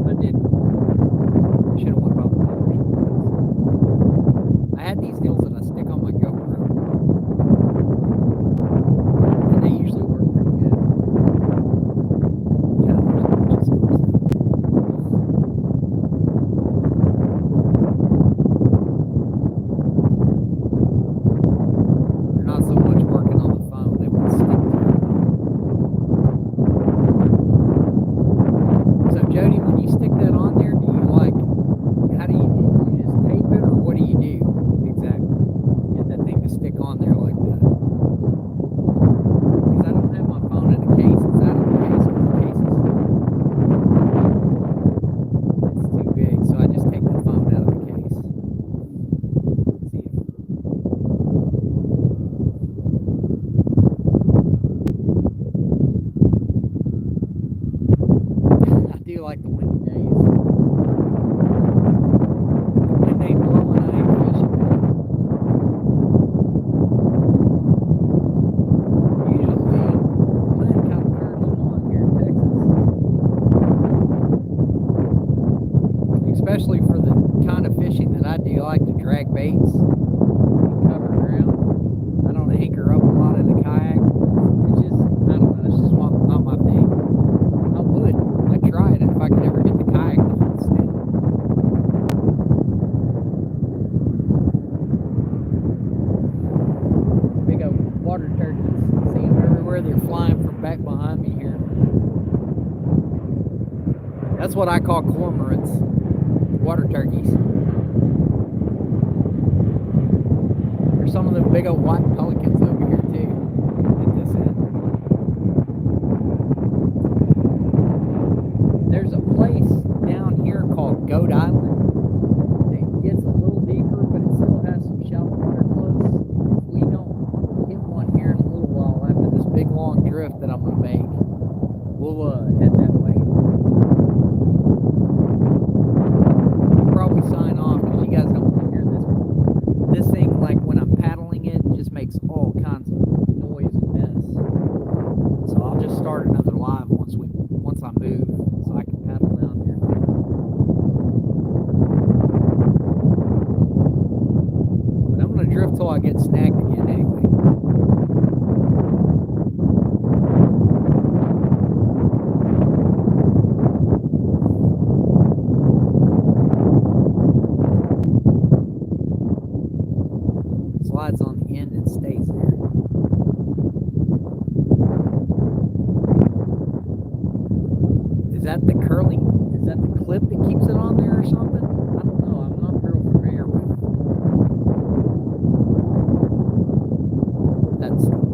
I didn't. I should have went by the I had these deals that I stick on my GoPro. And they usually work pretty good. Yeah, there's a bunch of stuff. They're not so much working on the phone, they won't stick to it. So Jody, when you stick that on there, do you like, how do you just tape it, or what do you do exactly? Get that thing to stick on there like that. Because I don't have my phone in a case, it's out of the case, because the case is too big, so I just take the phone out of the case. See if I do like the windy days. The wind ain't blowing, I ain't fishing, man. Usually, the wind kind of turns them on here in Texas. Especially for the kind of fishing that I do. I like to drag baits and cover ground. I don't anchor up a lot in the kayak. It's just, I don't know, it's just not my thing. I would. I'd try it if I could ever get the kayak to hold still. Big old water turkeys. See them everywhere. They're flying from back behind me here. That's what I call cormorants. Water turkeys. There's some of them big old white pelicans over here too. At this end. There's a place down here called Goat Island. It gets a little deeper, but it still has some shallow water close. If we don't hit one here in a little while after this big long drift that I'm gonna make, we'll head that way. We'll probably sign off because you guys don't want to hear this thing, like when I'm paddling it just makes all kinds of noise and mess. So I'll just start another live once I move, so I can paddle down there. But I'm gonna drift till I get snagged again anyway. Slides on the end and stays there. Is that the curling? Is that the clip that keeps it on there or something? I don't know. I'm not real familiar with that stuff.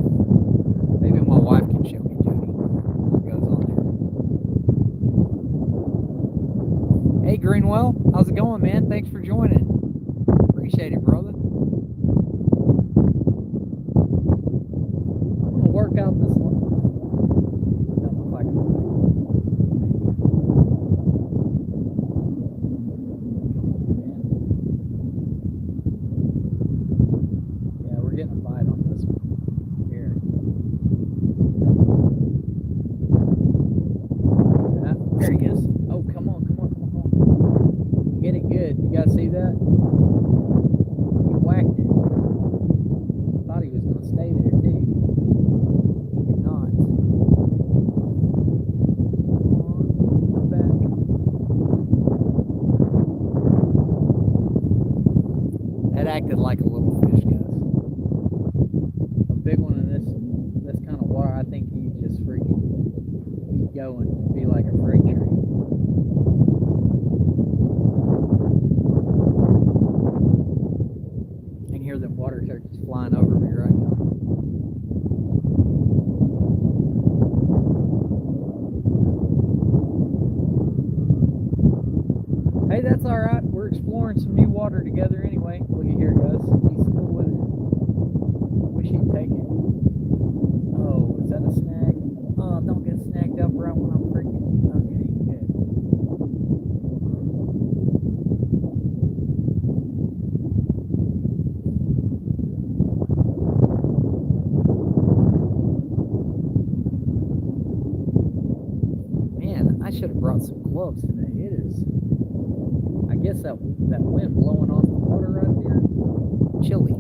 Maybe my wife can show me, Jody, what goes on there. Hey, Greenwell. How's it going, man? Thanks for joining. Appreciate it, brother. I'm going to work out this one. Doesn't look like it. Yeah, we're getting a bite on this one. Here. Yeah, there he is. Oh, come on. Get it good. You guys see that? He whacked it. Thought he was going to stay there, too. He did not. Come back. That acted like a little fish, guys. A big one in this kind of water, I think he'd just freaking keep going, be like a freight train. You can hear them water turkeys flying over me right now. Hey, that's all right. We're exploring some new water together anyway. Look at here, guys. He's still with it. Wish he'd take it. Oh, is that a snag? Oh, don't get snagged up right when I'm freaking. Okay, good. brought some gloves today. It is, I guess that wind blowing off the water right there, chilly, to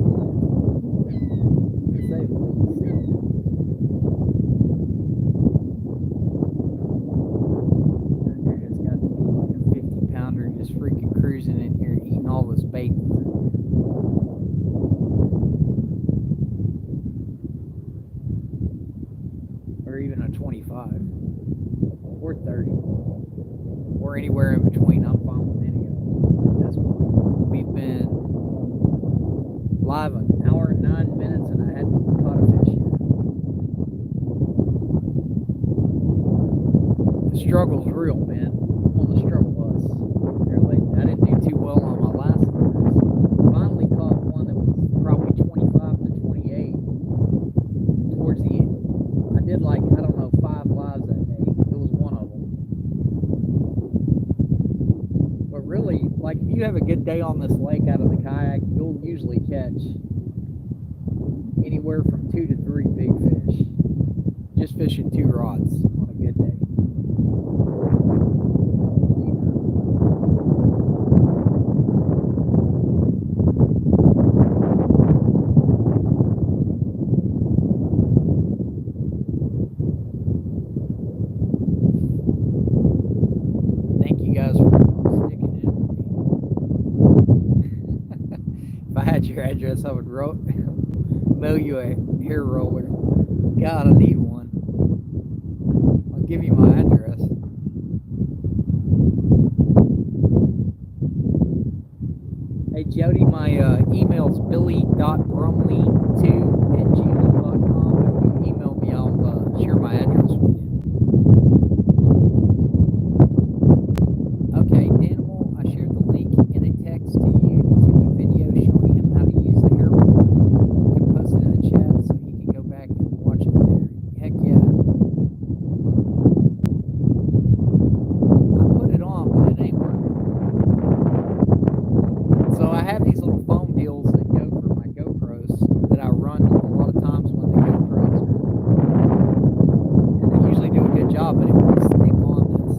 say the least. There has got to be like a 50-pounder just freaking cruising in here, eating all this bait. Or even a 25, or 30, or anywhere in between. I'm fine with any of them at this point. We've been live an hour and 9 minutes, and I hadn't caught a fish yet. The struggle's real, man. I'm on the struggle bus here lately. I didn't do too well on my last lures. Finally caught one that was probably 25 to 28 towards the end. I did like, I don't know, 5 lives that day. It was one of them. But really, like, if you have a good day on this lake out of the kayak, you'll usually catch anywhere from 2 to 3 big fish. Just fishing 2 rods on a good day. Thank you guys for sticking in with me. If I had your address, I would mail you a hair roller. God, I need one. I'll give you my address. Hey Jody, my email's billy.brumley2@gmail.com. If you email me, I'll share my address with you. Okay, Danimal, I shared the link in a text to you to a video showing him how to use the hair roller. You can post it in the chat so he can go back and watch it there. Heck yeah. I put it on, but it ain't working. So I have these little foam deals that go for my GoPros that I run a lot of times when the GoPros are, and they usually do a good job, but it won't stick on this.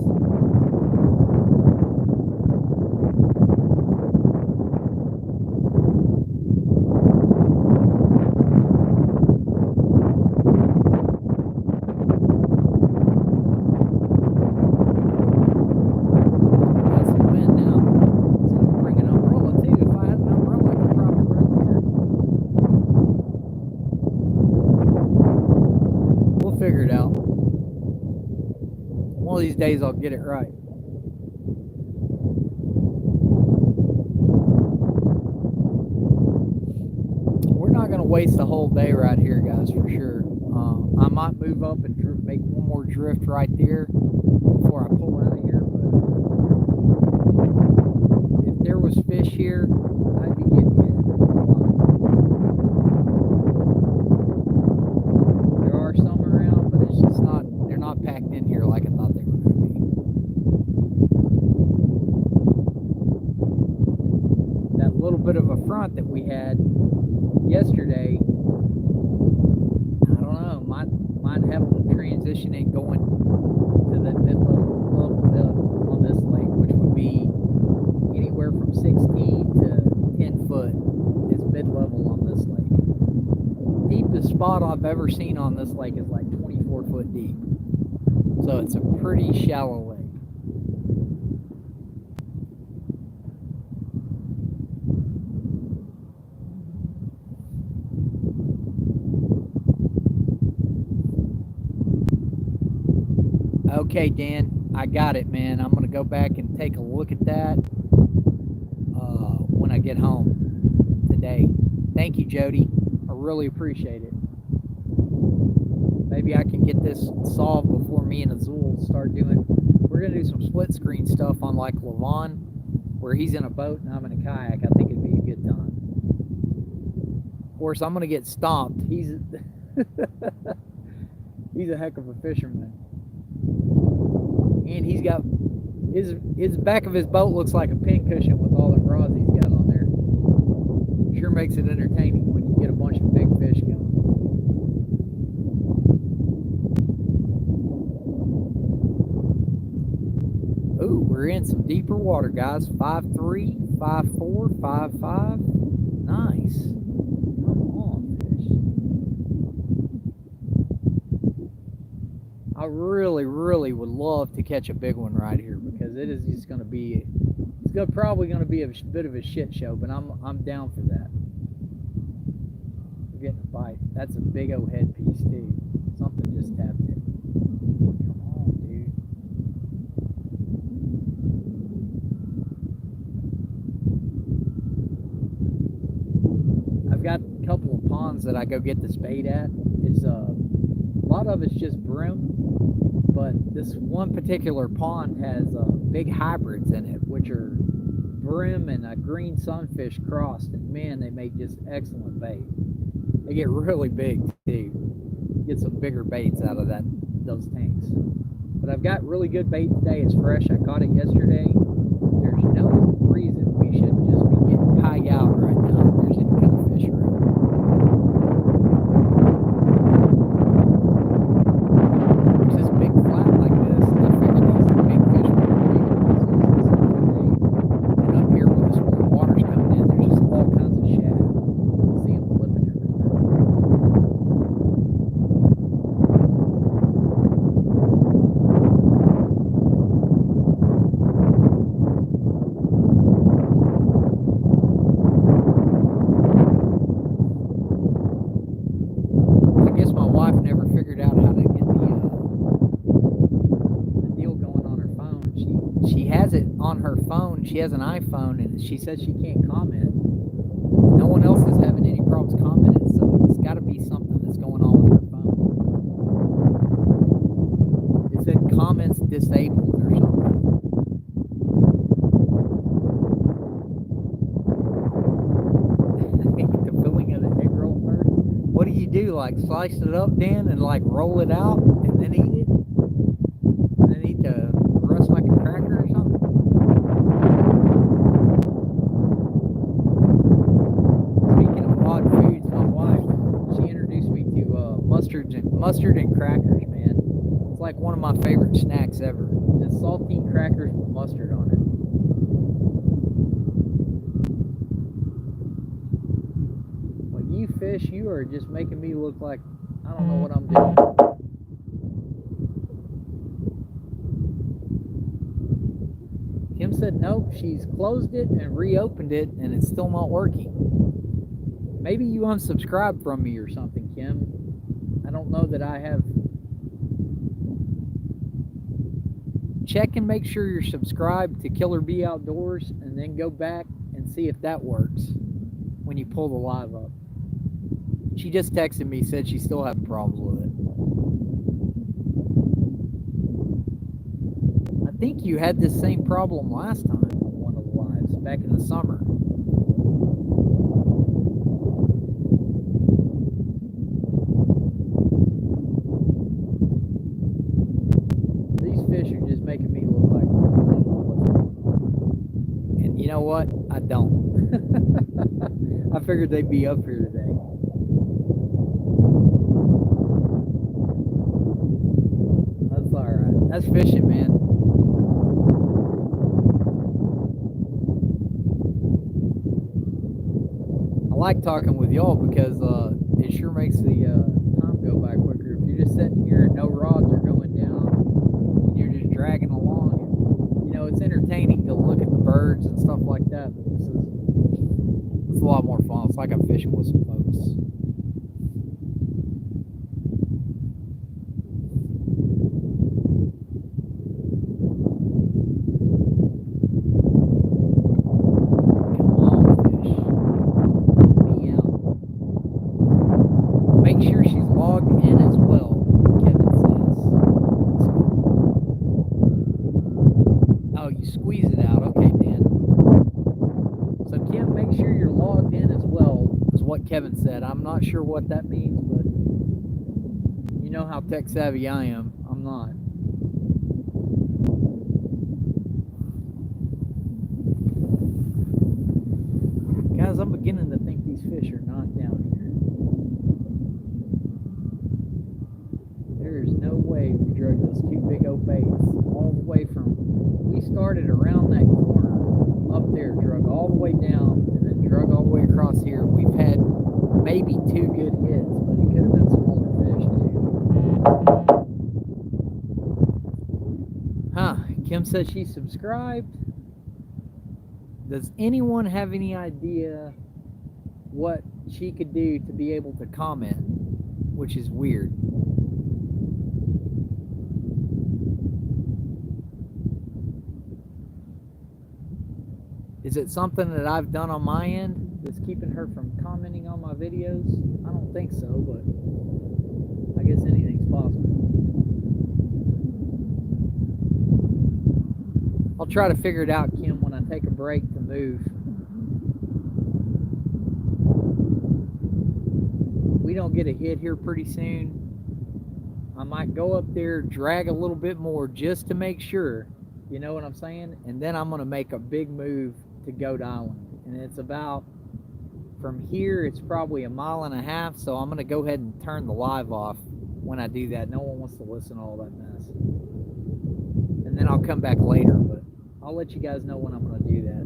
Got some wind now. So I'll bring an umbrella too. If I had an umbrella, I could probably run there. We'll figure it out. One of these days I'll get it right. We're not going to waste the whole day right here, guys, for sure. I might move up and make one more drift right there before I pull out of here, but if there was fish here, I'd be getting in. There are some around, but it's just not, they're not packed in here like I thought they were going to be. That little bit of a front that we had yesterday, I don't know, might have a little transition in going to the mid-level on this lake, which would be anywhere from 16 to 10 foot is mid-level on this lake. Deepest spot I've ever seen on this lake is like 24 foot deep. So it's a pretty shallow lake. Okay, Dan, I got it, man. I'm going to go back and take a look at that when I get home today. Thank you, Jody. I really appreciate it. Maybe I can get this solved before me and Azul start doing. We're going to do some split screen stuff on like Levon, where he's in a boat and I'm in a kayak. I think it'd be a good time. Of course, I'm going to get stomped. He's a heck of a fisherman. And he's got his back of his boat looks like a pin cushion with all the rods he's got on there. Sure makes it entertaining when you get a bunch of big fish going. We're in some deeper water, guys. 5'3", 5'4", 5'5". Nice. Come on, fish. I really, really would love to catch a big one right here because it is just going to be, probably going to be a bit of a shit show, but I'm down for that. We're getting a bite. That's a big old headpiece too. Something just tapped it. Come on, dude. I've got a couple of ponds that I go get this bait at. It's a lot of it's just brim, but this one particular pond has big hybrids in it, which are brim and a green sunfish crossed, and man, they make just excellent bait. They get really big too. Get some bigger baits out of those tanks. But I've got really good bait today. It's fresh. I caught it yesterday. There's no reason we shouldn't just be getting pie out right now if there's any kind of fish around. There's this big flat like this. I figured these big fish were big and up here where this water's coming in, there's just all kinds of shad. See them flipping everywhere. She has an iPhone and she says she can't comment. No one else is having any problems commenting, so it's got to be something that's going on with her phone. It said comments disabled or something. The filling of the egg roll first. What do you do? Like slice it up, Dan, and like roll it out and then eat it? And then eat the rest like a cracker or something? Mustard and crackers, man. It's like one of my favorite snacks ever. Just saltine crackers with mustard on it. Well, you fish, you are just making me look like I don't know what I'm doing. Kim said nope, she's closed it and reopened it and it's still not working. Maybe you unsubscribed from me or something, Kim. I don't know that I have. Check and make sure you're subscribed to Killer Bee Outdoors and then go back and see if that works when you pull the live up. She just texted me, said she still having problems with it. I think you had this same problem last time on one of the lives back in the summer. Making me look like I don't know what's going on. And you know what? I don't. I figured they'd be up here today. That's alright. That's fishing, man. I like talking with y'all because it sure makes the time go by quicker. If you're just sitting here and no rods are going down, dragging along, and, you know, it's entertaining to look at the birds and stuff like that, but this is a lot more fun. It's like I'm fishing with some folks. Come on, fish. Me out. Make sure she's logged in as well. Oh, you squeeze it out. Okay, Dan. So, Kim, make sure you're logged in as well, is what Kevin said. I'm not sure what that means, but you know how tech savvy I am. I'm not. Guys, I'm beginning to think these fish are not down here. There is no way we drug those two big old baits all the way from at least started around that corner up there, drug all the way down, and then drug all the way across here. We've had maybe 2 good hits, but it could have been smaller fish too. Huh, Kim says she subscribed. Does anyone have any idea what she could do to be able to comment? Which is weird. Is it something that I've done on my end that's keeping her from commenting on my videos? I don't think so, but I guess anything's possible. I'll try to figure it out, Kim, when I take a break to move. We don't get a hit here pretty soon. I might go up there, drag a little bit more just to make sure, you know what I'm saying? And then I'm going to make a big move to Goat Island. And it's about, from here, it's probably 1.5 miles, so I'm going to go ahead and turn the live off when I do that. No one wants to listen to all that mess. And then I'll come back later, but I'll let you guys know when I'm going to do that.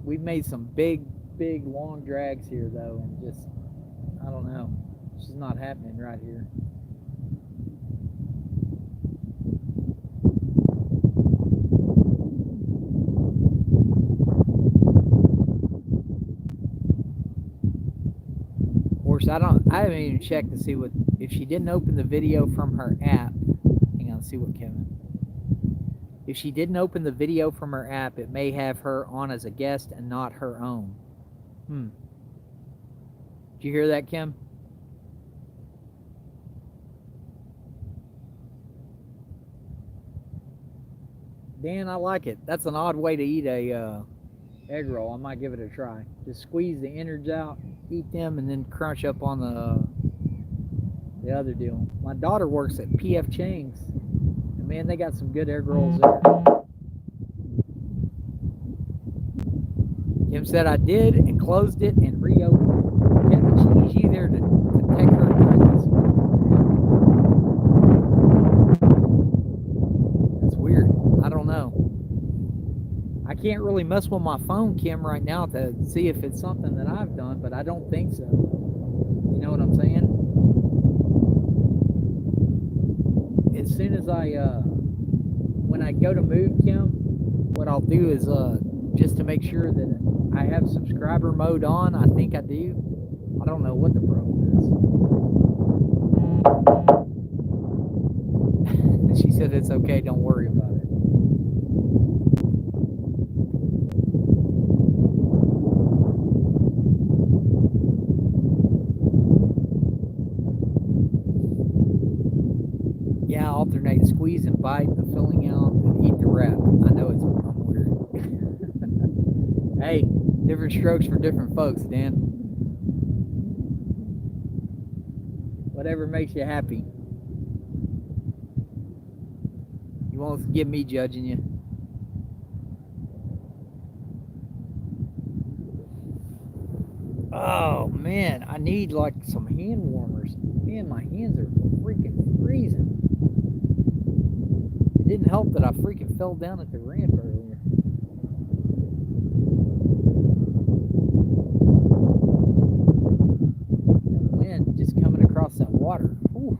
We've made some big, long drags here, though, and just, I don't know. It's just not happening right here. Of course, I haven't even checked to see what, if she didn't open the video from her app. Hang on, see what Kevin. If she didn't open the video from her app, it may have her on as a guest and not her own. Did you hear that, Kim? Dan, I like it. That's an odd way to eat a egg roll. I might give it a try. Just squeeze the innards out, eat them, and then crunch up on the other deal. My daughter works at P.F. Chang's. Man, they got some good egg rolls there. Kim said I did and closed it and reopened it. Kevin, she's there to take her advice. That's weird. I don't know. I can't really mess with my phone, Kim, right now to see if it's something that I've done, but I don't think so. You know what I'm saying? As soon as when I go to move, Kim, what I'll do is just to make sure that I have subscriber mode on. I think I do. I don't know what the problem is. She said it's okay, don't worry about it. Yeah, alternate squeeze and bite, the filling out, and eat the wrap. I know it's weird. Hey, different strokes for different folks, Dan. Whatever makes you happy. You won't get me judging you. Oh man, I need like some hand warmers. Man, my hands are freaking freezing. It didn't help that I freaking fell down at the ramp earlier. The wind just coming across that water. Whew.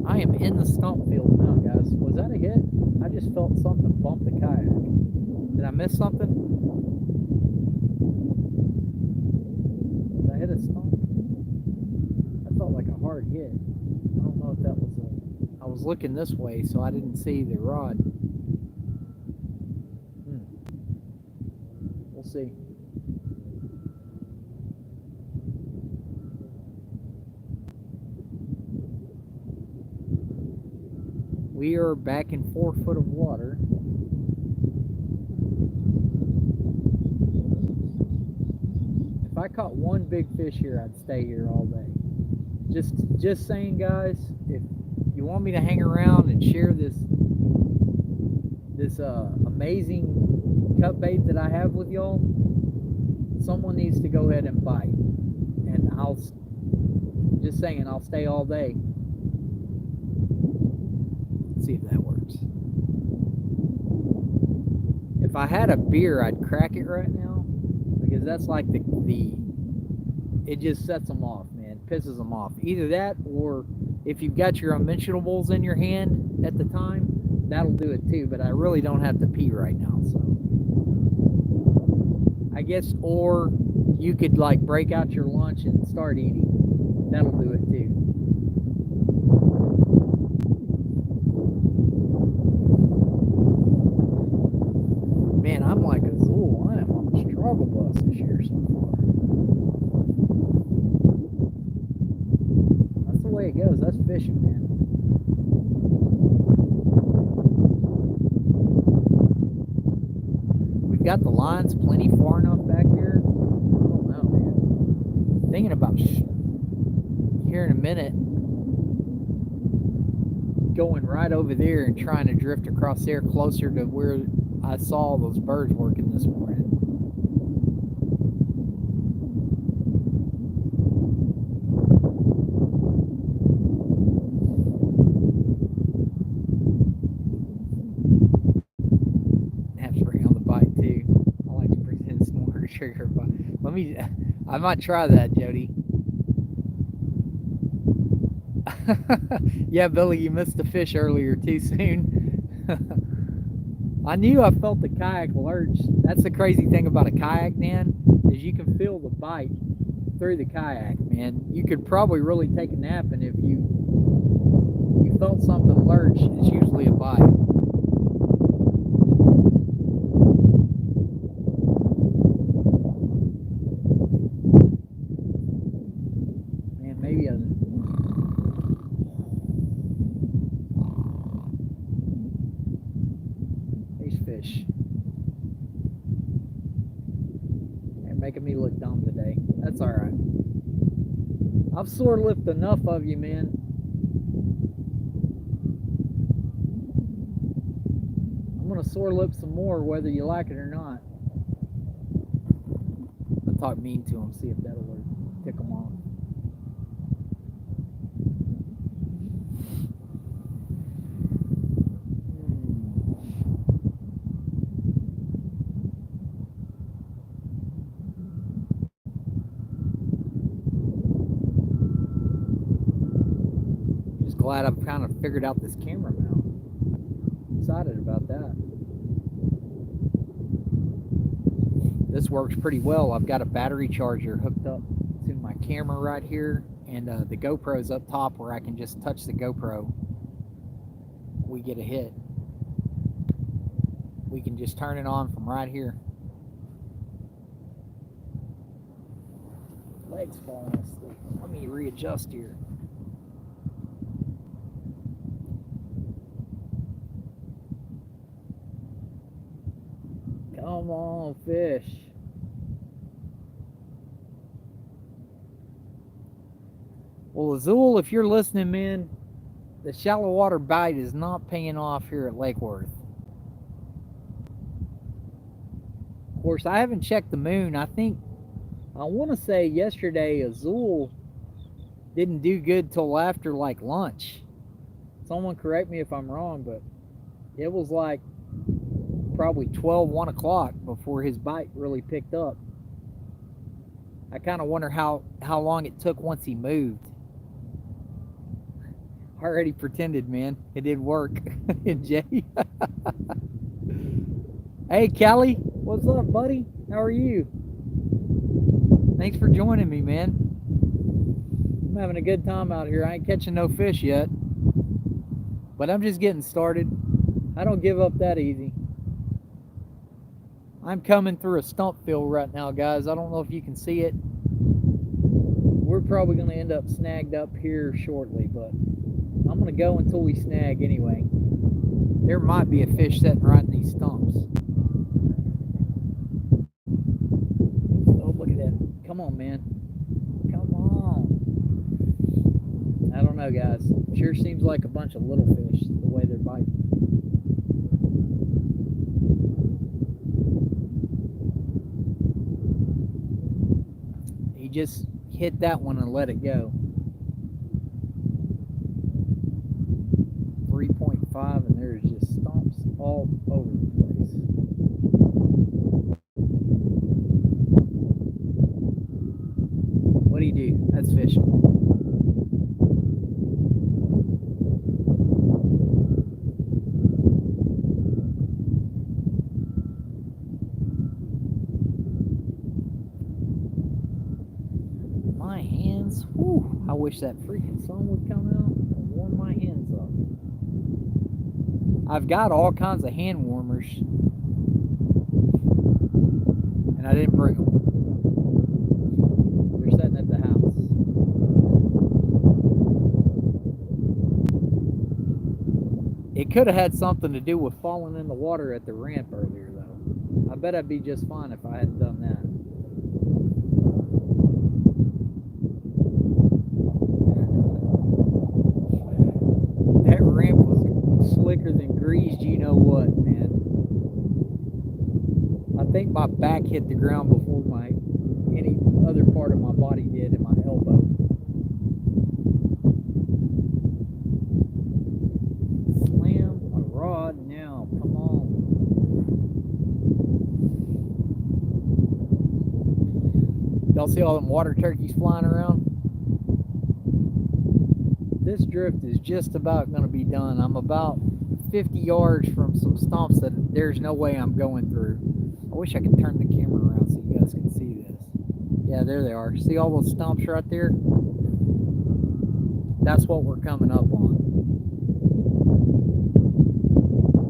I am in the stump field now, guys. Was that a hit? I just felt something bump the kayak. Did I miss something? Did I hit a stump? That felt like a hard hit. I don't know if that was I was looking this way, so I didn't see the rod. We'll see. We are back in 4 foot of water. If I caught one big fish here, I'd stay here all day. Just saying, guys, if you want me to hang around and share this amazing cut bait that I have with y'all, someone needs to go ahead and bite, and I'm just saying, I'll stay all day. Let's see if that works. If I had a beer, I'd crack it right now, because that's like the it just sets them off, man. Pisses them off. Either that, or if you've got your unmentionables in your hand at the time, that'll do it too. But I really don't have to pee right now, so I guess, or you could like break out your lunch and start eating. That'll do it too. Man, I'm like a Zool. I am on the struggle bus this year so far. That's the way it goes. That's fishing, man. We've got the lines plenty far enough back here. I don't know, man. Thinking about here in a minute going right over there and trying to drift across there closer to where I saw those birds working this morning. Have spring on the bite too. I like to pretend some more trigger bite. I might try that, Jody. Yeah, Billy, you missed the fish earlier too soon. I knew I felt the kayak lurch. That's the crazy thing about a kayak, man, is you can feel the bite through the kayak, man. You could probably really take a nap, and if you felt something lurch, it's usually a bite. Man, maybe a fish. They're making me look dumb today. That's alright. I've sore lipped enough of you, man. I'm gonna sore lip some more whether you like it or not. I'll talk mean to them, see if that'll work. Tick them off. Glad I've kind of figured out this camera mount. Excited about that. This works pretty well. I've got a battery charger hooked up to my camera right here, and the GoPro's up top where I can just touch the GoPro. We get a hit. We can just turn it on from right here. Legs falling asleep. Let me readjust here. Come on, fish. Well, Azul, if you're listening, man, the shallow water bite is not paying off here at Lake Worth. Of course, I haven't checked the moon. I want to say yesterday Azul didn't do good till after like lunch. Someone correct me if I'm wrong, but it was like probably 1 o'clock before his bite really picked up. I kind of wonder how long it took once he moved. I already pretended, man. It did work. Jay. Hey, Kelly. What's up, buddy? How are you? Thanks for joining me, man. I'm having a good time out here. I ain't catching no fish yet, but I'm just getting started. I don't give up that easy. I'm coming through a stump field right now, guys. I don't know if you can see it. We're probably going to end up snagged up here shortly, but I'm going to go until we snag anyway. There might be a fish sitting right in these stumps. Oh, look at that. Come on, man. Come on. I don't know, guys. Sure seems like a bunch of little fish, the way they're biting. Just hit that one and let it go. 5, and there's just stumps all over the place. What do you do? That's fishing. My hands, whew, I wish that freaking sun would come out and warm my hands up. I've got all kinds of hand warmers, and I didn't bring them. They're sitting at the house. It could have had something to do with falling in the water at the ramp earlier, though. I bet I'd be just fine if I hadn't done that. That ramp was slicker than greased, you know what, man. I think my back hit the ground before any other part of my body did, in my elbow. Slam a rod now, come on. Y'all see all them water turkeys flying around? This drift is just about going to be done. I'm about 50 yards from some stumps that there's no way I'm going through. I wish I could turn the camera around so you guys can see this. Yeah, there they are. See all those stumps right there? That's what we're coming up on.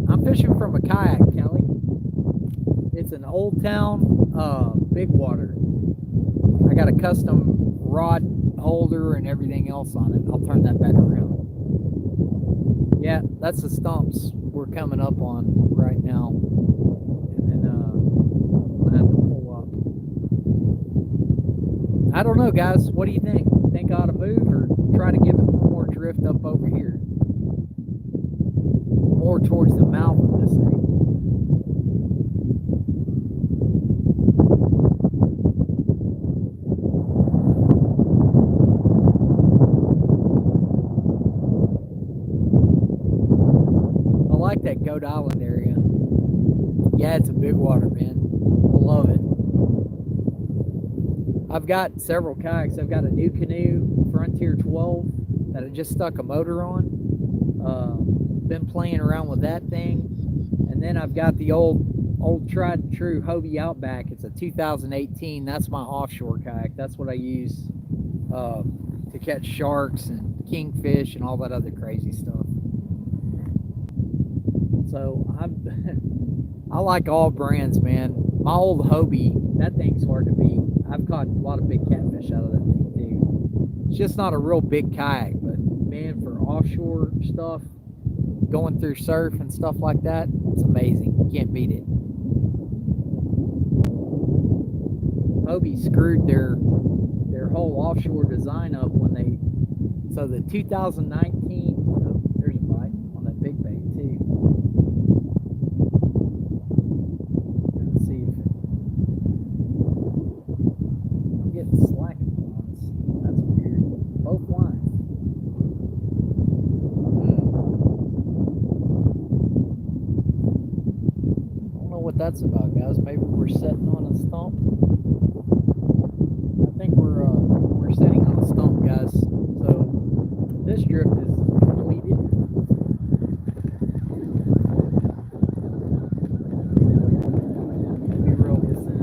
I'm fishing from a kayak, Kelly. It's an Old Town big water. I got a custom rod holder and everything else on it. I'll turn that back around. Yeah, that's the stumps we're coming up on right now. And then I'm gonna have to pull up. I don't know, guys. What do you think? Think I ought to move or try to give it one more drift up over here? More towards the mouth of this thing. That Goat Island area. Yeah, it's a big water, man. I love it. I've got several kayaks. I've got a new canoe, Frontier 12, that I just stuck a motor on. Been playing around with that thing. And then I've got the old tried and true Hobie Outback. It's a 2018. That's my offshore kayak. That's what I use to catch sharks and kingfish and all that other crazy stuff. So I like all brands, man. My old Hobie, that thing's hard to beat. I've caught a lot of big catfish out of that thing too. It's just not a real big kayak, but man, for offshore stuff, going through surf and stuff like that, it's amazing. You can't beat it. Hobie screwed their whole offshore design up when so the 2019, oh, there's a bite on that big bait too. Let's see if I'm getting slacking lines. That's weird. Both lines. I don't know what that's about, guys. Maybe we're sitting on a stump. I think we're sitting on a stump, guys. So this drift is completed. Let me reel this in.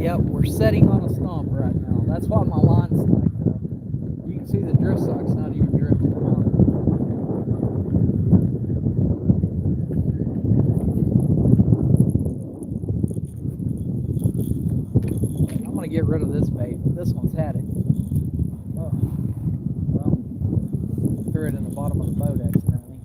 Yep, we're sitting on a stump right now. That's why my line's stacked up. You can see the drift sock's not even drifting on. Get rid of this bait. This one's had it. Oh, well, threw it in the bottom of the boat accidentally.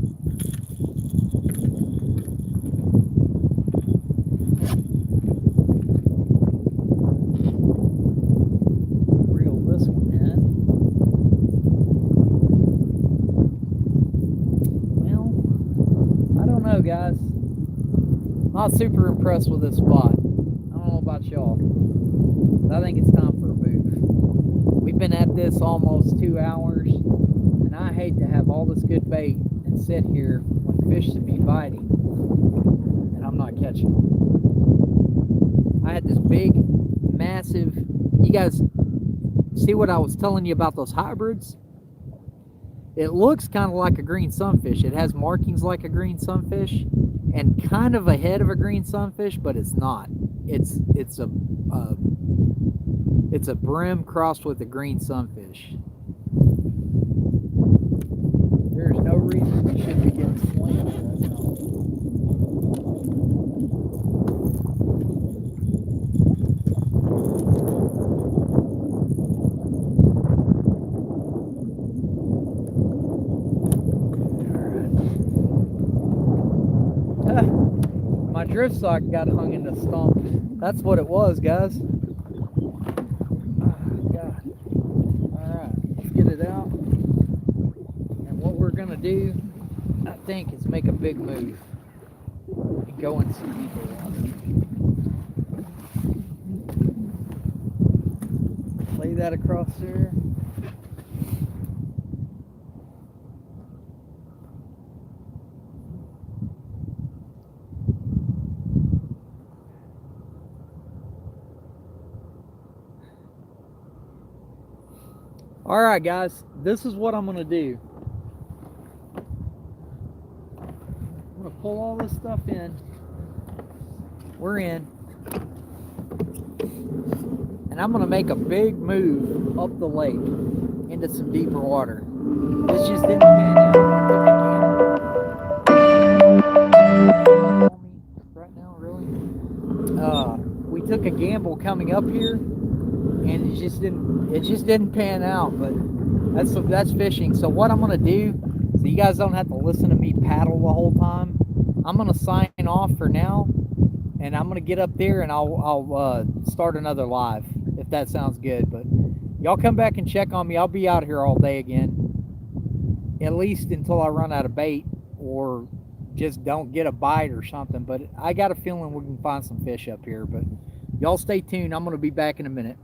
Reel this one in. Well, I don't know, guys. Not super impressed with this spot. I don't know about y'all. I think it's time for a move. been at this almost 2 hours, and I hate to have all this good bait and sit here when fish should be biting, and I'm not catching them. I had this big, massive, you guys see what I was telling you about those hybrids? It looks kind of like a green sunfish. It has markings like a green sunfish and kind of a head of a green sunfish, but it's not. It's a brim crossed with a green sunfish. There's no reason we should be getting slammed right now. My drift sock got hung in the stump. That's what it was, guys. God. Alright, let's get it out. And what we're gonna do, I think, is make a big move and go in some deeper water. Lay that across there. All right, guys, this is what I'm gonna do. I'm gonna pull all this stuff in. We're in. And I'm gonna make a big move up the lake into some deeper water. This just didn't pan out. Right now, really? We took a gamble coming up here, and it just didn't pan out. But that's fishing. So what I'm gonna do, so you guys don't have to listen to me paddle the whole time, I'm gonna sign off for now, and I'm gonna get up there and I'll start another live if that sounds good. But y'all come back and check on me. I'll be out here all day again, at least until I run out of bait or just don't get a bite or something. But I got a feeling we can find some fish up here. But y'all stay tuned. I'm gonna be back in a minute.